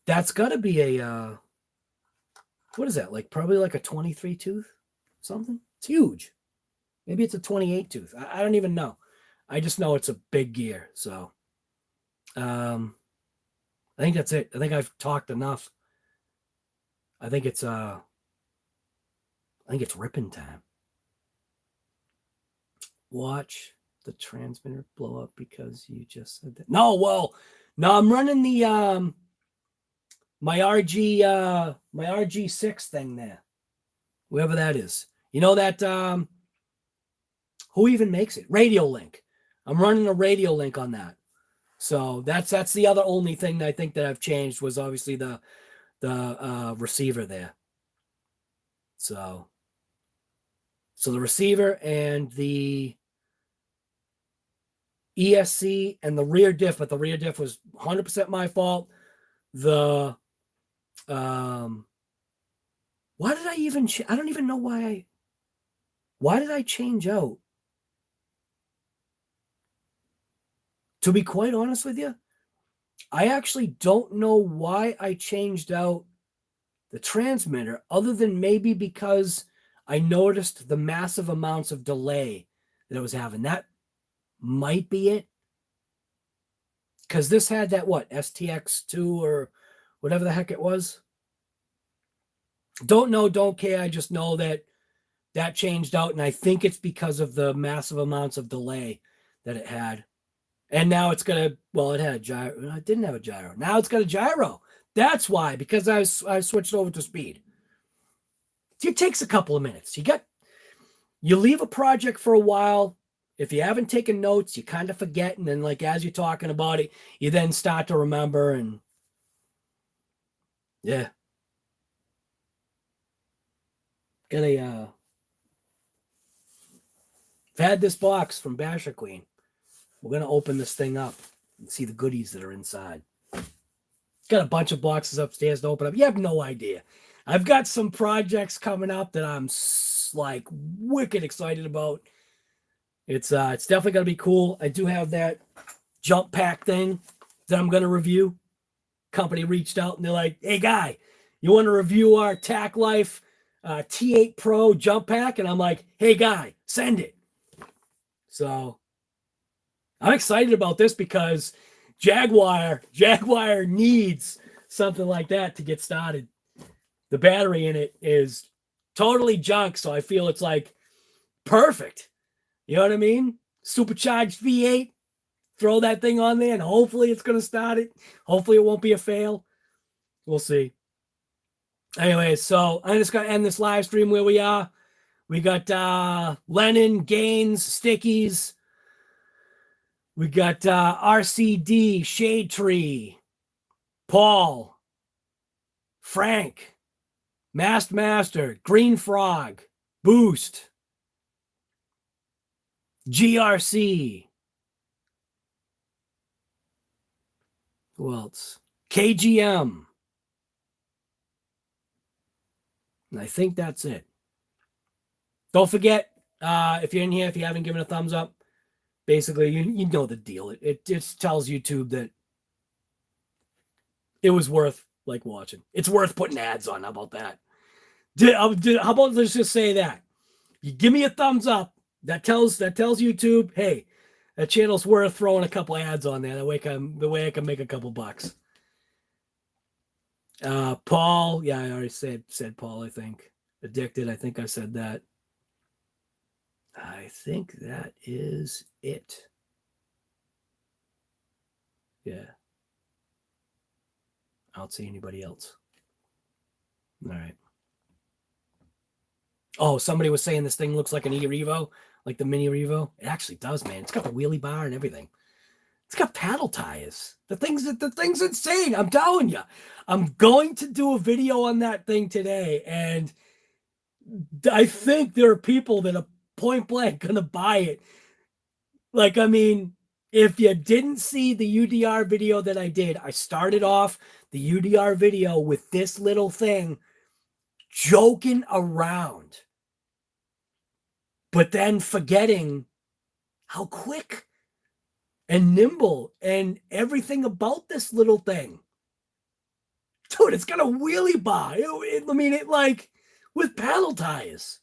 That's got to be a what is that? Like probably like a 23 tooth, something. It's huge. Maybe it's a 28 tooth. I don't even know. I just know it's a big gear. So, I think that's it. I think I've talked enough. I think it's ripping time. Watch the transmitter blow up because you just said that. No, well, no, I'm running the my RG6 thing there. Whoever that is. You know that who even makes it? Radio Link. I'm running a Radio Link on that. So that's the other only thing that I think that I've changed was obviously the receiver there. So the receiver and the ESC and the rear diff, but the rear diff was 100% my fault. The why did I even I don't even know why did I change out? To be quite honest with you, I actually don't know why I changed out the transmitter, other than maybe because I noticed the massive amounts of delay that I was having. That might be it. Because this had that, what, STX2 or whatever the heck it was. Don't know, don't care. I just know that changed out, and I think it's because of the massive amounts of delay that it had. And now it's going to, well, it had a gyro. It didn't have a gyro. Now it's got a gyro. That's why, because I switched over to speed. It takes a couple of minutes. You leave a project for a while. If you haven't taken notes, you kind of forget. And then, like, as you're talking about it, you then start to remember. And yeah. I've had this box from Basher Queen. We're going to open this thing up and see the goodies that are inside. Got a bunch of boxes upstairs to open up. You have no idea. I've got some projects coming up that I'm like wicked excited about. It's definitely going to be cool. I do have that jump pack thing that I'm going to review. Company reached out and they're like, hey, guy, you want to review our TAC Life T8 Pro jump pack? And I'm like, hey, guy, send it. So I'm excited about this because Jaguar needs something like that to get started. The battery in it is totally junk, so I feel it's like perfect. You know what I mean? Supercharged V8, throw that thing on there, and hopefully it's going to start it. Hopefully it won't be a fail. We'll see. Anyway, so I'm just going to end this live stream where we are. We got Lennon, Gaines, Stickies. We got RCD, Shade Tree, Paul, Frank, Master, Green Frog, Boost, GRC. Who else? KGM. And I think that's it. Don't forget, if you're in here, if you haven't given a thumbs up, basically, you know the deal. It just tells YouTube that it was worth like watching. It's worth putting ads on. How about that? How about let's just say that you give me a thumbs up. That tells YouTube, hey, that channel's worth throwing a couple ads on there. The way I can make a couple bucks. Paul, yeah, I already said Paul. I think Addicted. I think I said that. I think that is it. Yeah. I don't see anybody else. All right. Oh, somebody was saying this thing looks like an e-Revo, like the mini Revo. It actually does, man. It's got the wheelie bar and everything. It's got paddle tires. The thing's insane. I'm telling you. I'm going to do a video on that thing today, and I think there are people that are point blank gonna buy it. Like, I mean, If you didn't see the UDR video that I did, I started off the UDR video with this little thing joking around, but then forgetting how quick and nimble and everything about this little thing. Dude, it's got a wheelie bar. I mean, it like with paddle tires.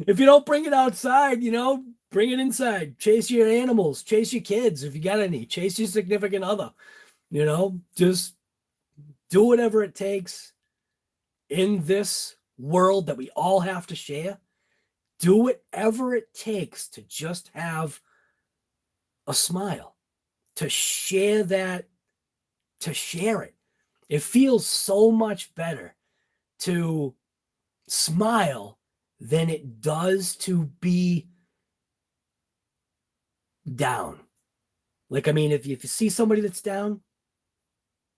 If you don't bring it outside, you know, bring it inside. Chase your animals, chase your kids if you got any, chase your significant other. You know, just do whatever it takes in this world that we all have to share. Do whatever it takes to just have a smile, to share that, to share it. It feels so much better to smile than it does to be down. Like, I mean, if you see somebody that's down,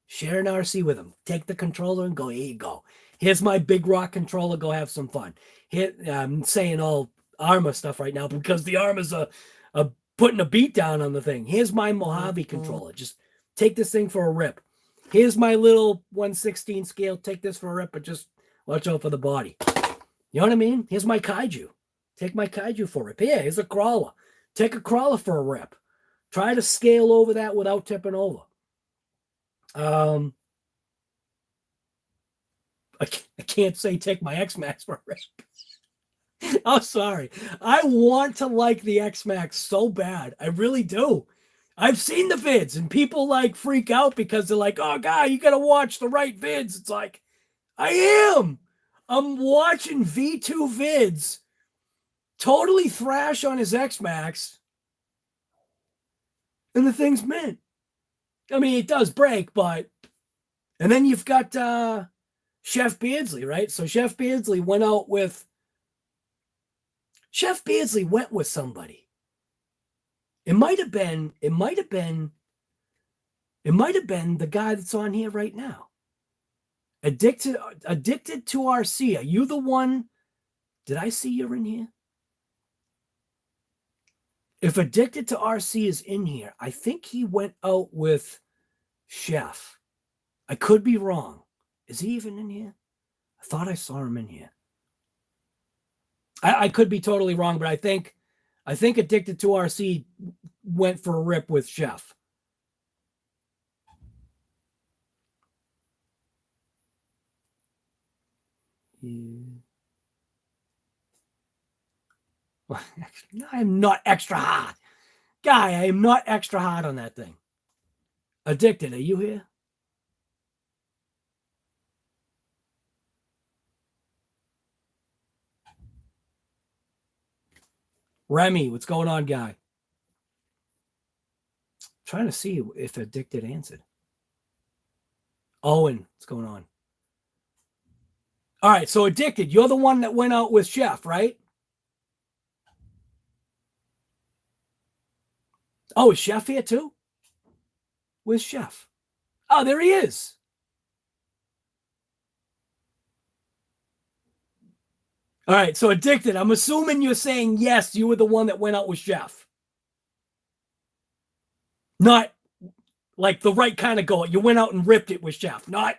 share an RC with them. Take the controller and go, here you go. Here's my big rock controller. Go have some fun. Here, I'm saying all ARRMA stuff right now because the ARRMA's a putting a beat down on the thing. Here's my Mojave controller. Just take this thing for a rip. Here's my little 1/16 scale. Take this for a rip, but just watch out for the body. You know what I mean? Here's my kaiju. Take my kaiju for a rip. Here, here's a crawler. Take a crawler for a rip. Try to scale over that without tipping over. I can't say take my X-Max for a rip. Oh, sorry. I want to like the X-Max so bad. I really do. I've seen the vids and people like freak out because they're like, oh, guy, you got to watch the right vids. It's like, I am. I'm watching V2 vids totally thrash on his X-Max. And the thing's mint. I mean, it does break, but... And then you've got Chef Beardsley, right? So Chef Beardsley went out with... Chef Beardsley went with somebody. It might have been the guy that's on here right now. Addicted to RC. Are you the one? Did I see you're in here? If Addicted to RC is in here, I think he went out with Chef. I could be wrong. Is he even in here? I thought I saw him in here. I could be totally wrong, but I think Addicted to RC went for a rip with Chef. Yeah. I'm not extra hot. Guy, I am not extra hot on that thing. Addicted, are you here? Remy, what's going on, guy? Trying to see if Addicted answered. Owen, what's going on? All right, so Addicted, you're the one that went out with Chef, right? Oh, is Chef here too? Where's Chef? Oh, there he is. All right, so Addicted, I'm assuming you're saying yes, you were the one that went out with Chef. Not like the right kind of goal. You went out and ripped it with Chef, not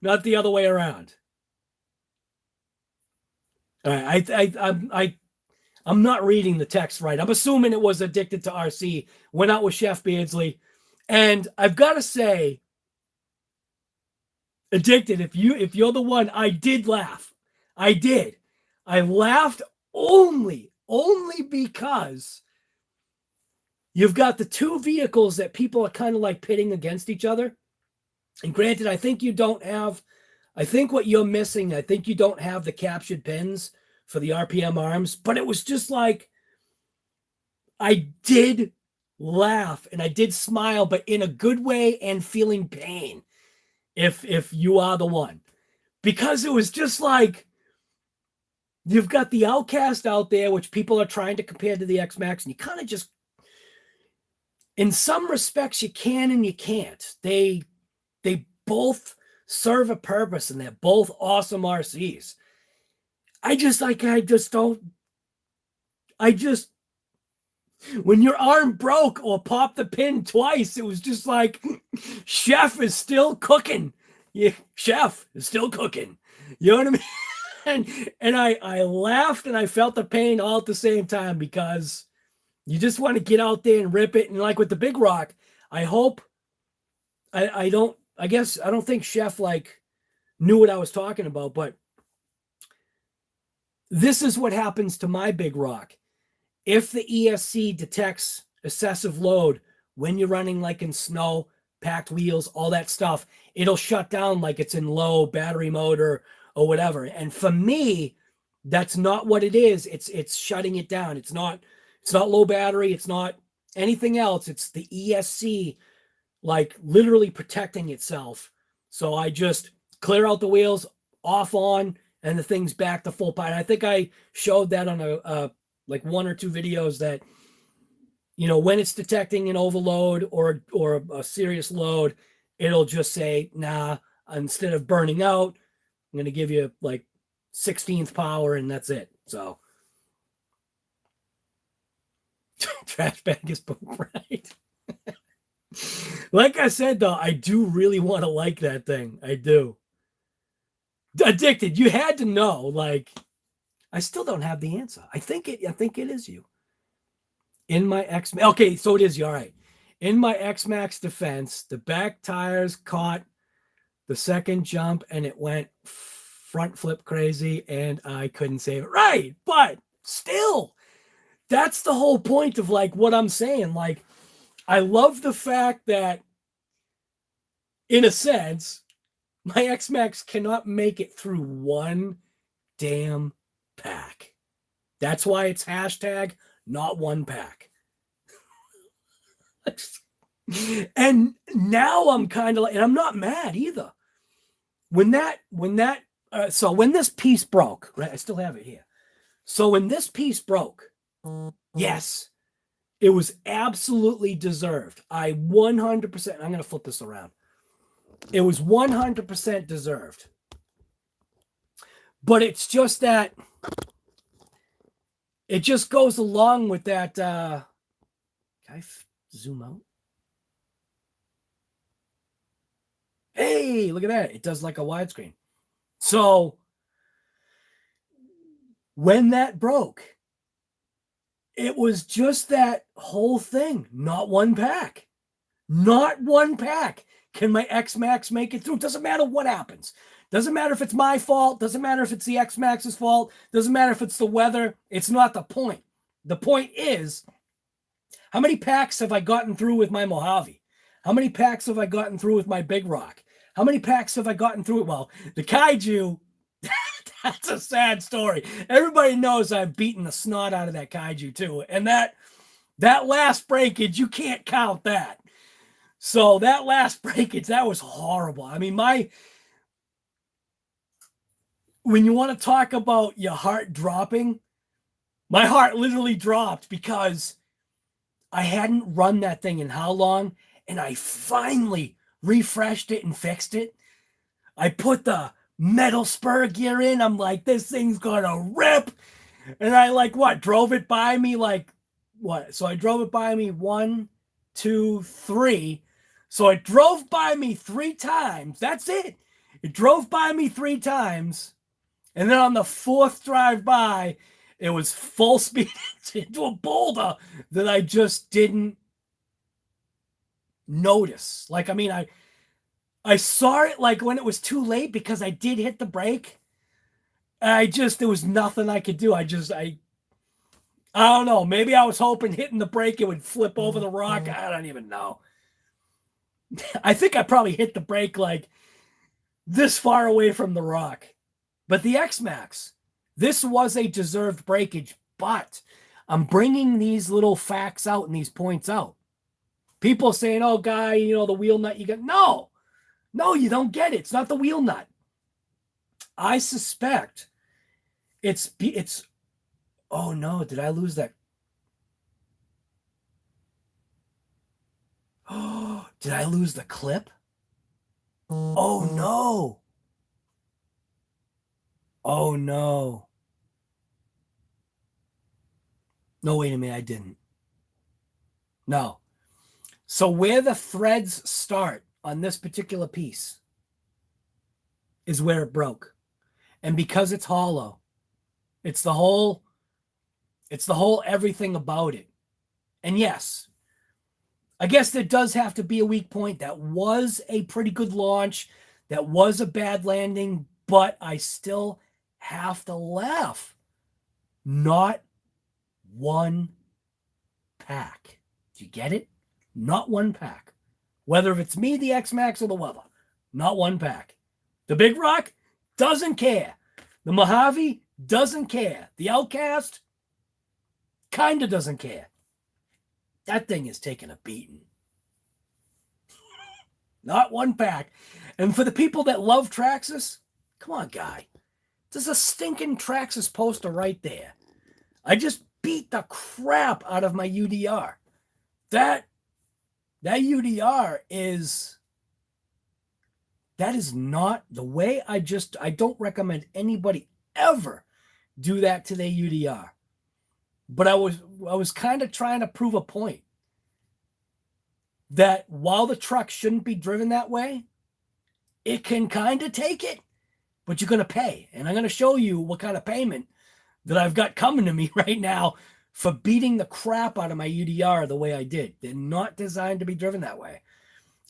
the other way around. All right, I'm not reading the text right. I'm assuming it was Addicted to RC, went out with Chef Beardsley. And I've got to say, Addicted, if you're the one, I did laugh. I did. I laughed only because you've got the two vehicles that people are kind of like pitting against each other. And granted, I think what you're missing, I think you don't have the captured pins for the RPM arms, but it was just like, I did laugh and I did smile, but in a good way and feeling pain if you are the one. Because it was just like, you've got the Outcast out there, which people are trying to compare to the X-Max, and you kind of just, in some respects, you can and you can't. They both serve a purpose, and they're both awesome RCs. I just When your arm broke or popped the pin twice, it was just like, chef is still cooking. Yeah, chef is still cooking. You know what I mean? And I laughed and I felt the pain all at the same time, because you just want to get out there and rip it. And like with the big rock, I hope I don't think chef like knew what I was talking about, but this is what happens to my big rock. If the ESC detects excessive load when you're running like in snow, packed wheels, all that stuff, it'll shut down like it's in low battery mode or whatever. And for me, that's not what it is. It's shutting it down. It's not low battery. It's not anything else. It's the ESC like literally protecting itself. So I just clear out the wheels, off on, and the thing's back to full power. And I think I showed that on a like 1 or 2 videos that, you know, when it's detecting an overload or a serious load, it'll just say, nah, instead of burning out, I'm going to give you like 16th power and that's it. So trash bag is boom, right? Like I said, though, I do really want to like that thing. I do. Addicted. You had to know. Like, I still don't have the answer. I think it is you. In my X, okay, so it is you. All right. In my X-Max defense, the back tires caught the second jump and it went front flip crazy and I couldn't save it. Right. But still, that's the whole point of like what I'm saying. Like, I love the fact that, in a sense, my X-Max cannot make it through one damn pack. That's why it's hashtag not one pack. And now I'm kind of like, and I'm not mad either. When this piece broke, right? I still have it here. So when this piece broke, yes, it was absolutely deserved. I 100%, I'm going to flip this around. It was 100% deserved. But it's just that it just goes along with that. Can I zoom out? Hey, look at that. It does like a widescreen. So when that broke, it was just that whole thing. Not one pack. Not one pack. Can my X-Max make it through? Doesn't matter what happens. Doesn't matter if it's my fault. Doesn't matter if it's the X-Max's fault. Doesn't matter if it's the weather. It's not the point. The point is, how many packs have I gotten through with my Mojave? How many packs have I gotten through with my Big Rock? How many packs have I gotten through it? Well, the Kaiju, that's a sad story. Everybody knows I've beaten the snot out of that Kaiju too. And that last breakage, you can't count that. So that last breakage, that was horrible. I mean, when you want to talk about your heart dropping, my heart literally dropped because I hadn't run that thing in how long, and I finally refreshed it and fixed it. I put the metal spur gear in. I'm like, this thing's gonna rip. And I drove it by me So I drove it by me 1, 2, 3. So it drove by me 3 times. That's it. It drove by me 3 times. And then on the 4th drive by, it was full speed into a boulder that I just didn't notice. Like, I mean, I saw it like when it was too late because I did hit the brake. There was nothing I could do. I don't know. Maybe I was hoping hitting the brake, it would flip over the rock. I don't even know. I think I probably hit the brake like this far away from the rock. But the X-Max, this was a deserved breakage, but I'm bringing these little facts out and these points out. People saying, oh, guy, you know, the wheel nut you got. No, you don't get it. It's not the wheel nut. I suspect it's, oh no, did I lose that? Oh, did I lose the clip? Oh no. Oh no. No, wait a minute, I didn't. No. So where the threads start on this particular piece is where it broke. And because it's hollow, it's the whole everything about it. And yes, I guess there does have to be a weak point. That was a pretty good launch. That was a bad landing, but I still have to laugh. Not one pack. Do you get it? Not one pack. Whether it's me, the X-Max, or the weather. Not one pack. The Big Rock doesn't care. The Mojave doesn't care. The Outcast kind of doesn't care. That thing is taking a beating. Not one pack. And for the people that love Traxxas, come on, guy. There's a stinking Traxxas poster right there. I just beat the crap out of my UDR. That UDR is... That is not the way. I don't recommend anybody ever do that to their UDR. But I was kind of trying to prove a point that while the truck shouldn't be driven that way, it can kind of take it, but you're going to pay. And I'm going to show you what kind of payment that I've got coming to me right now for beating the crap out of my UDR the way I did. They're not designed to be driven that way.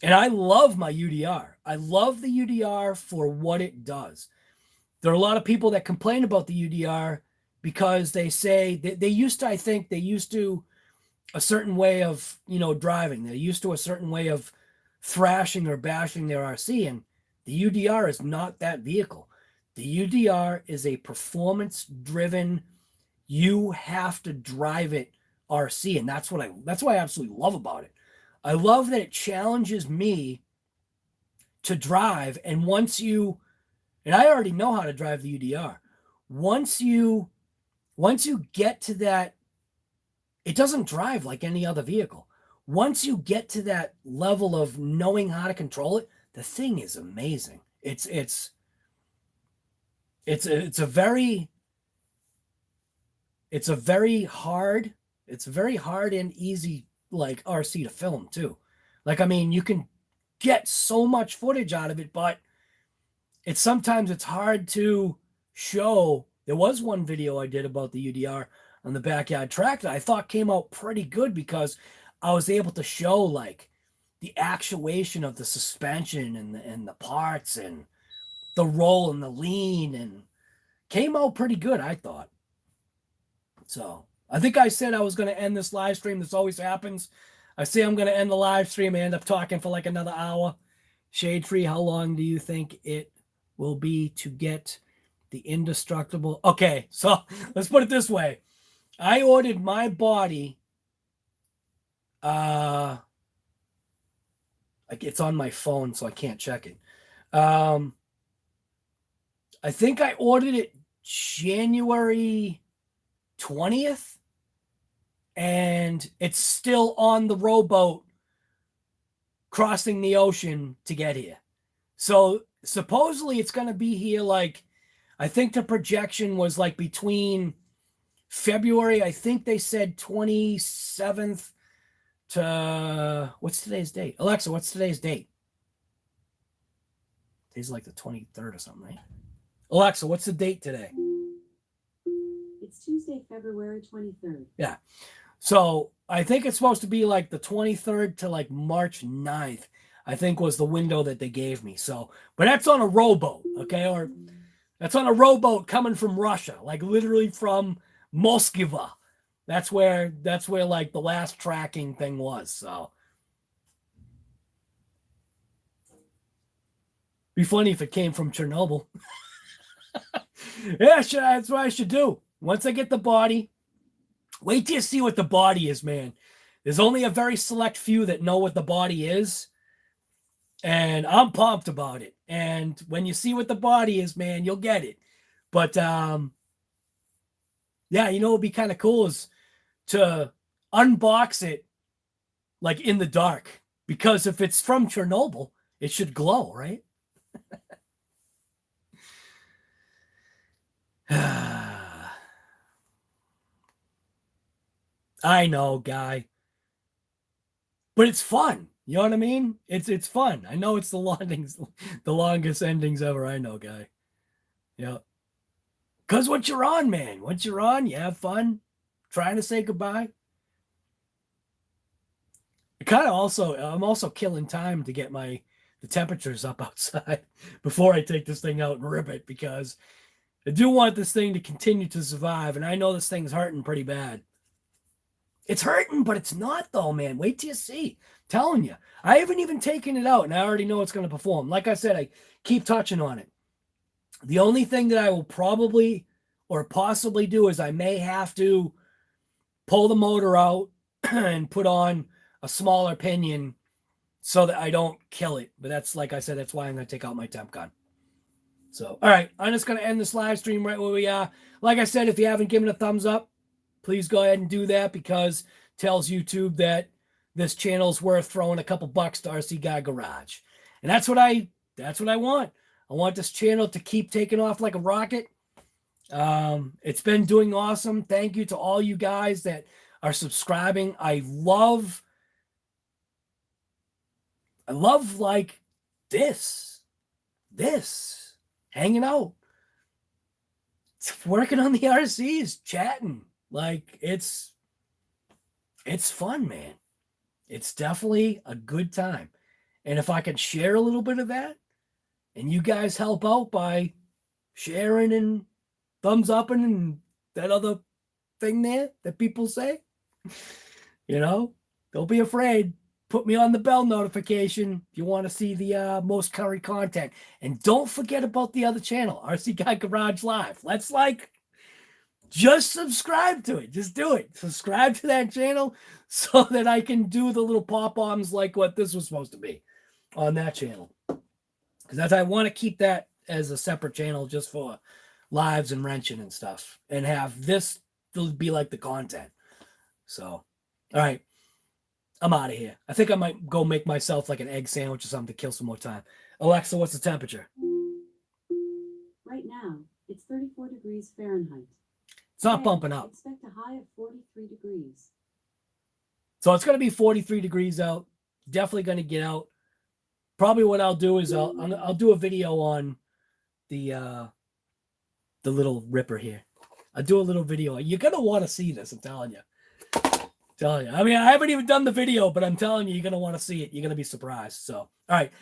And I love my UDR. I love the UDR for what it does. There are a lot of people that complain about the UDR because they say they used to, I think they used to a certain way of, driving. They're used to a certain way of thrashing or bashing their RC. And the UDR is not that vehicle. The UDR is a performance driven, you have to drive it RC. And that's what I absolutely love about it. I love that it challenges me to drive. And and I already know how to drive the UDR. Once you get to that, it doesn't drive like any other vehicle. Once you get to that level of knowing how to control it, the thing is amazing. It's a very hard and easy like RC to film too. Like, I mean, you can get so much footage out of it, but sometimes it's hard to show. There was one video I did about the UDR on the backyard track that I thought came out pretty good because I was able to show like the actuation of the suspension and the parts and the roll and the lean, and came out pretty good, I thought. So I think I said I was going to end this live stream. This always happens. I say I'm going to end the live stream and end up talking for like another hour. Shade Tree, how long do you think it will be to get the indestructible? Okay, so let's put it this way. I ordered my body. Like it's on my phone, so I can't check it. I think I ordered it January 20th, and it's still on the rowboat crossing the ocean to get here. So supposedly it's going to be here, like, I think the projection was like between February, I think they said 27th to, what's today's date? Alexa, what's today's date? Today's like the 23rd or something, right? Alexa, what's the date today? It's Tuesday, February 23rd. Yeah. So I think it's supposed to be like the 23rd to like March 9th, I think was the window that they gave me. So, but that's on a rowboat, okay? Or that's on a rowboat coming from Russia, like literally from Moskva. That's where like the last tracking thing was. So be funny if it came from Chernobyl. Yeah, that's what I should do. Once I get the body, wait till you see what the body is, man. There's only a very select few that know what the body is. And I'm pumped about it. And when you see what the body is, man, you'll get it. But yeah, you know what would be kind of cool is to unbox it like in the dark. Because if it's from Chernobyl, it should glow, right? I know, guy. but it's fun. You know what I mean? It's fun. I know it's the longest endings ever. I know, guy. Yeah. Because once you're on, man, once you're on, you have fun trying to say goodbye. I'm also killing time to get the temperatures up outside before I take this thing out and rip it, because I do want this thing to continue to survive. And I know this thing's hurting pretty bad. It's hurting, but it's not though, man. Wait till you see. I'm telling you, I haven't even taken it out and I already know it's going to perform. Like I said, I keep touching on it. The only thing that I will probably or possibly do is I may have to pull the motor out and put on a smaller pinion so that I don't kill it. But that's, like I said, that's why I'm going to take out my temp gun. So, all right, I'm just going to end this live stream right where we are. Like I said, if you haven't given a thumbs up, please go ahead and do that, because it tells YouTube that this channel is worth throwing a couple bucks to RC Guy Garage. And that's what I want. I want this channel to keep taking off like a rocket. It's been doing awesome. Thank you to all you guys that are subscribing. I love like this hanging out, working on the RCs, chatting. Like it's fun, man. It's definitely a good time. And if I can share a little bit of that and you guys help out by sharing and thumbs up and that other thing there that people say, don't be afraid. Put me on the bell notification if you want to see the most current content. And don't forget about the other channel, RC Guy Garage Live. Let's just subscribe to it. Just do it. Subscribe to that channel so that I can do the little pop-bombs like what this was supposed to be on that channel. Because I want to keep that as a separate channel just for lives and wrenching and stuff. And have this be like the content. So, all right. I'm out of here. I think I might go make myself like an egg sandwich or something to kill some more time. Alexa, what's the temperature? Right now, it's 34 degrees Fahrenheit. It's not bumping up. Expect a high of 43 degrees. So it's going to be 43 degrees out. Definitely going to get out. Probably what I'll do is I'll do a video on the little ripper here. I'll do a little video. You're going to want to see this, I'm telling you. I mean, I haven't even done the video, but I'm telling you, you're going to want to see it. You're going to be surprised. So, all right.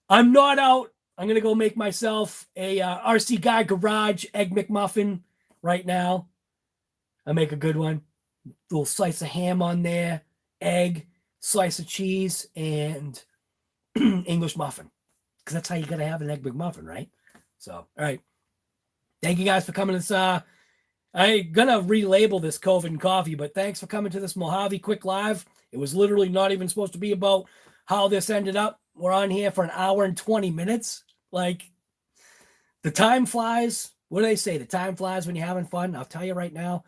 I'm not out. I'm going to go make myself a RC Guy Garage Egg McMuffin right now. I make a good one. Little slice of ham on there, egg, slice of cheese, and English muffin. Because that's how you got to have an Egg McMuffin, right? So, all right. Thank you guys for coming. I'm going to relabel this COVID and Coffee, but thanks for coming to this Mojave quick live. It was literally not even supposed to be about how this ended up. We're on here for an hour and 20 minutes. Like, the time flies. What do they say? The time flies when you're having fun. I'll tell you right now,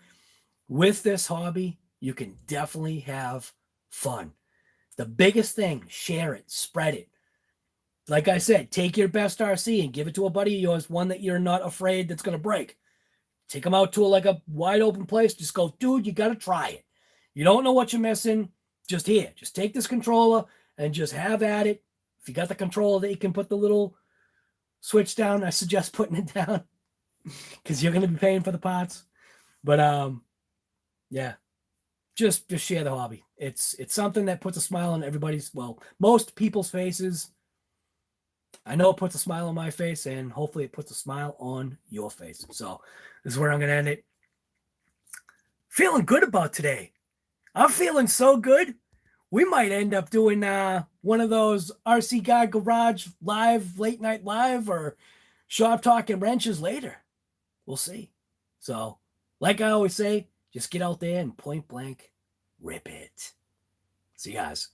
with this hobby, you can definitely have fun. The biggest thing, share it, spread it. Like I said, take your best RC and give it to a buddy of yours, one that you're not afraid that's going to break. Take them out to a wide open place. Just go, dude, you got to try it. You don't know what you're missing. Just take this controller and just have at it. If you got the controller that you can put the little switch down, I suggest putting it down because you're going to be paying for the parts. But yeah, just share the hobby. It's something that puts a smile on most people's faces. I know it puts a smile on my face, and hopefully it puts a smile on your face. So this is where I'm going to end it. Feeling good about today. I'm feeling so good. We might end up doing one of those RC Guy Garage live, late night live, or shop talk and wrenches later. We'll see. So, like I always say, just get out there and point blank rip it. See you guys.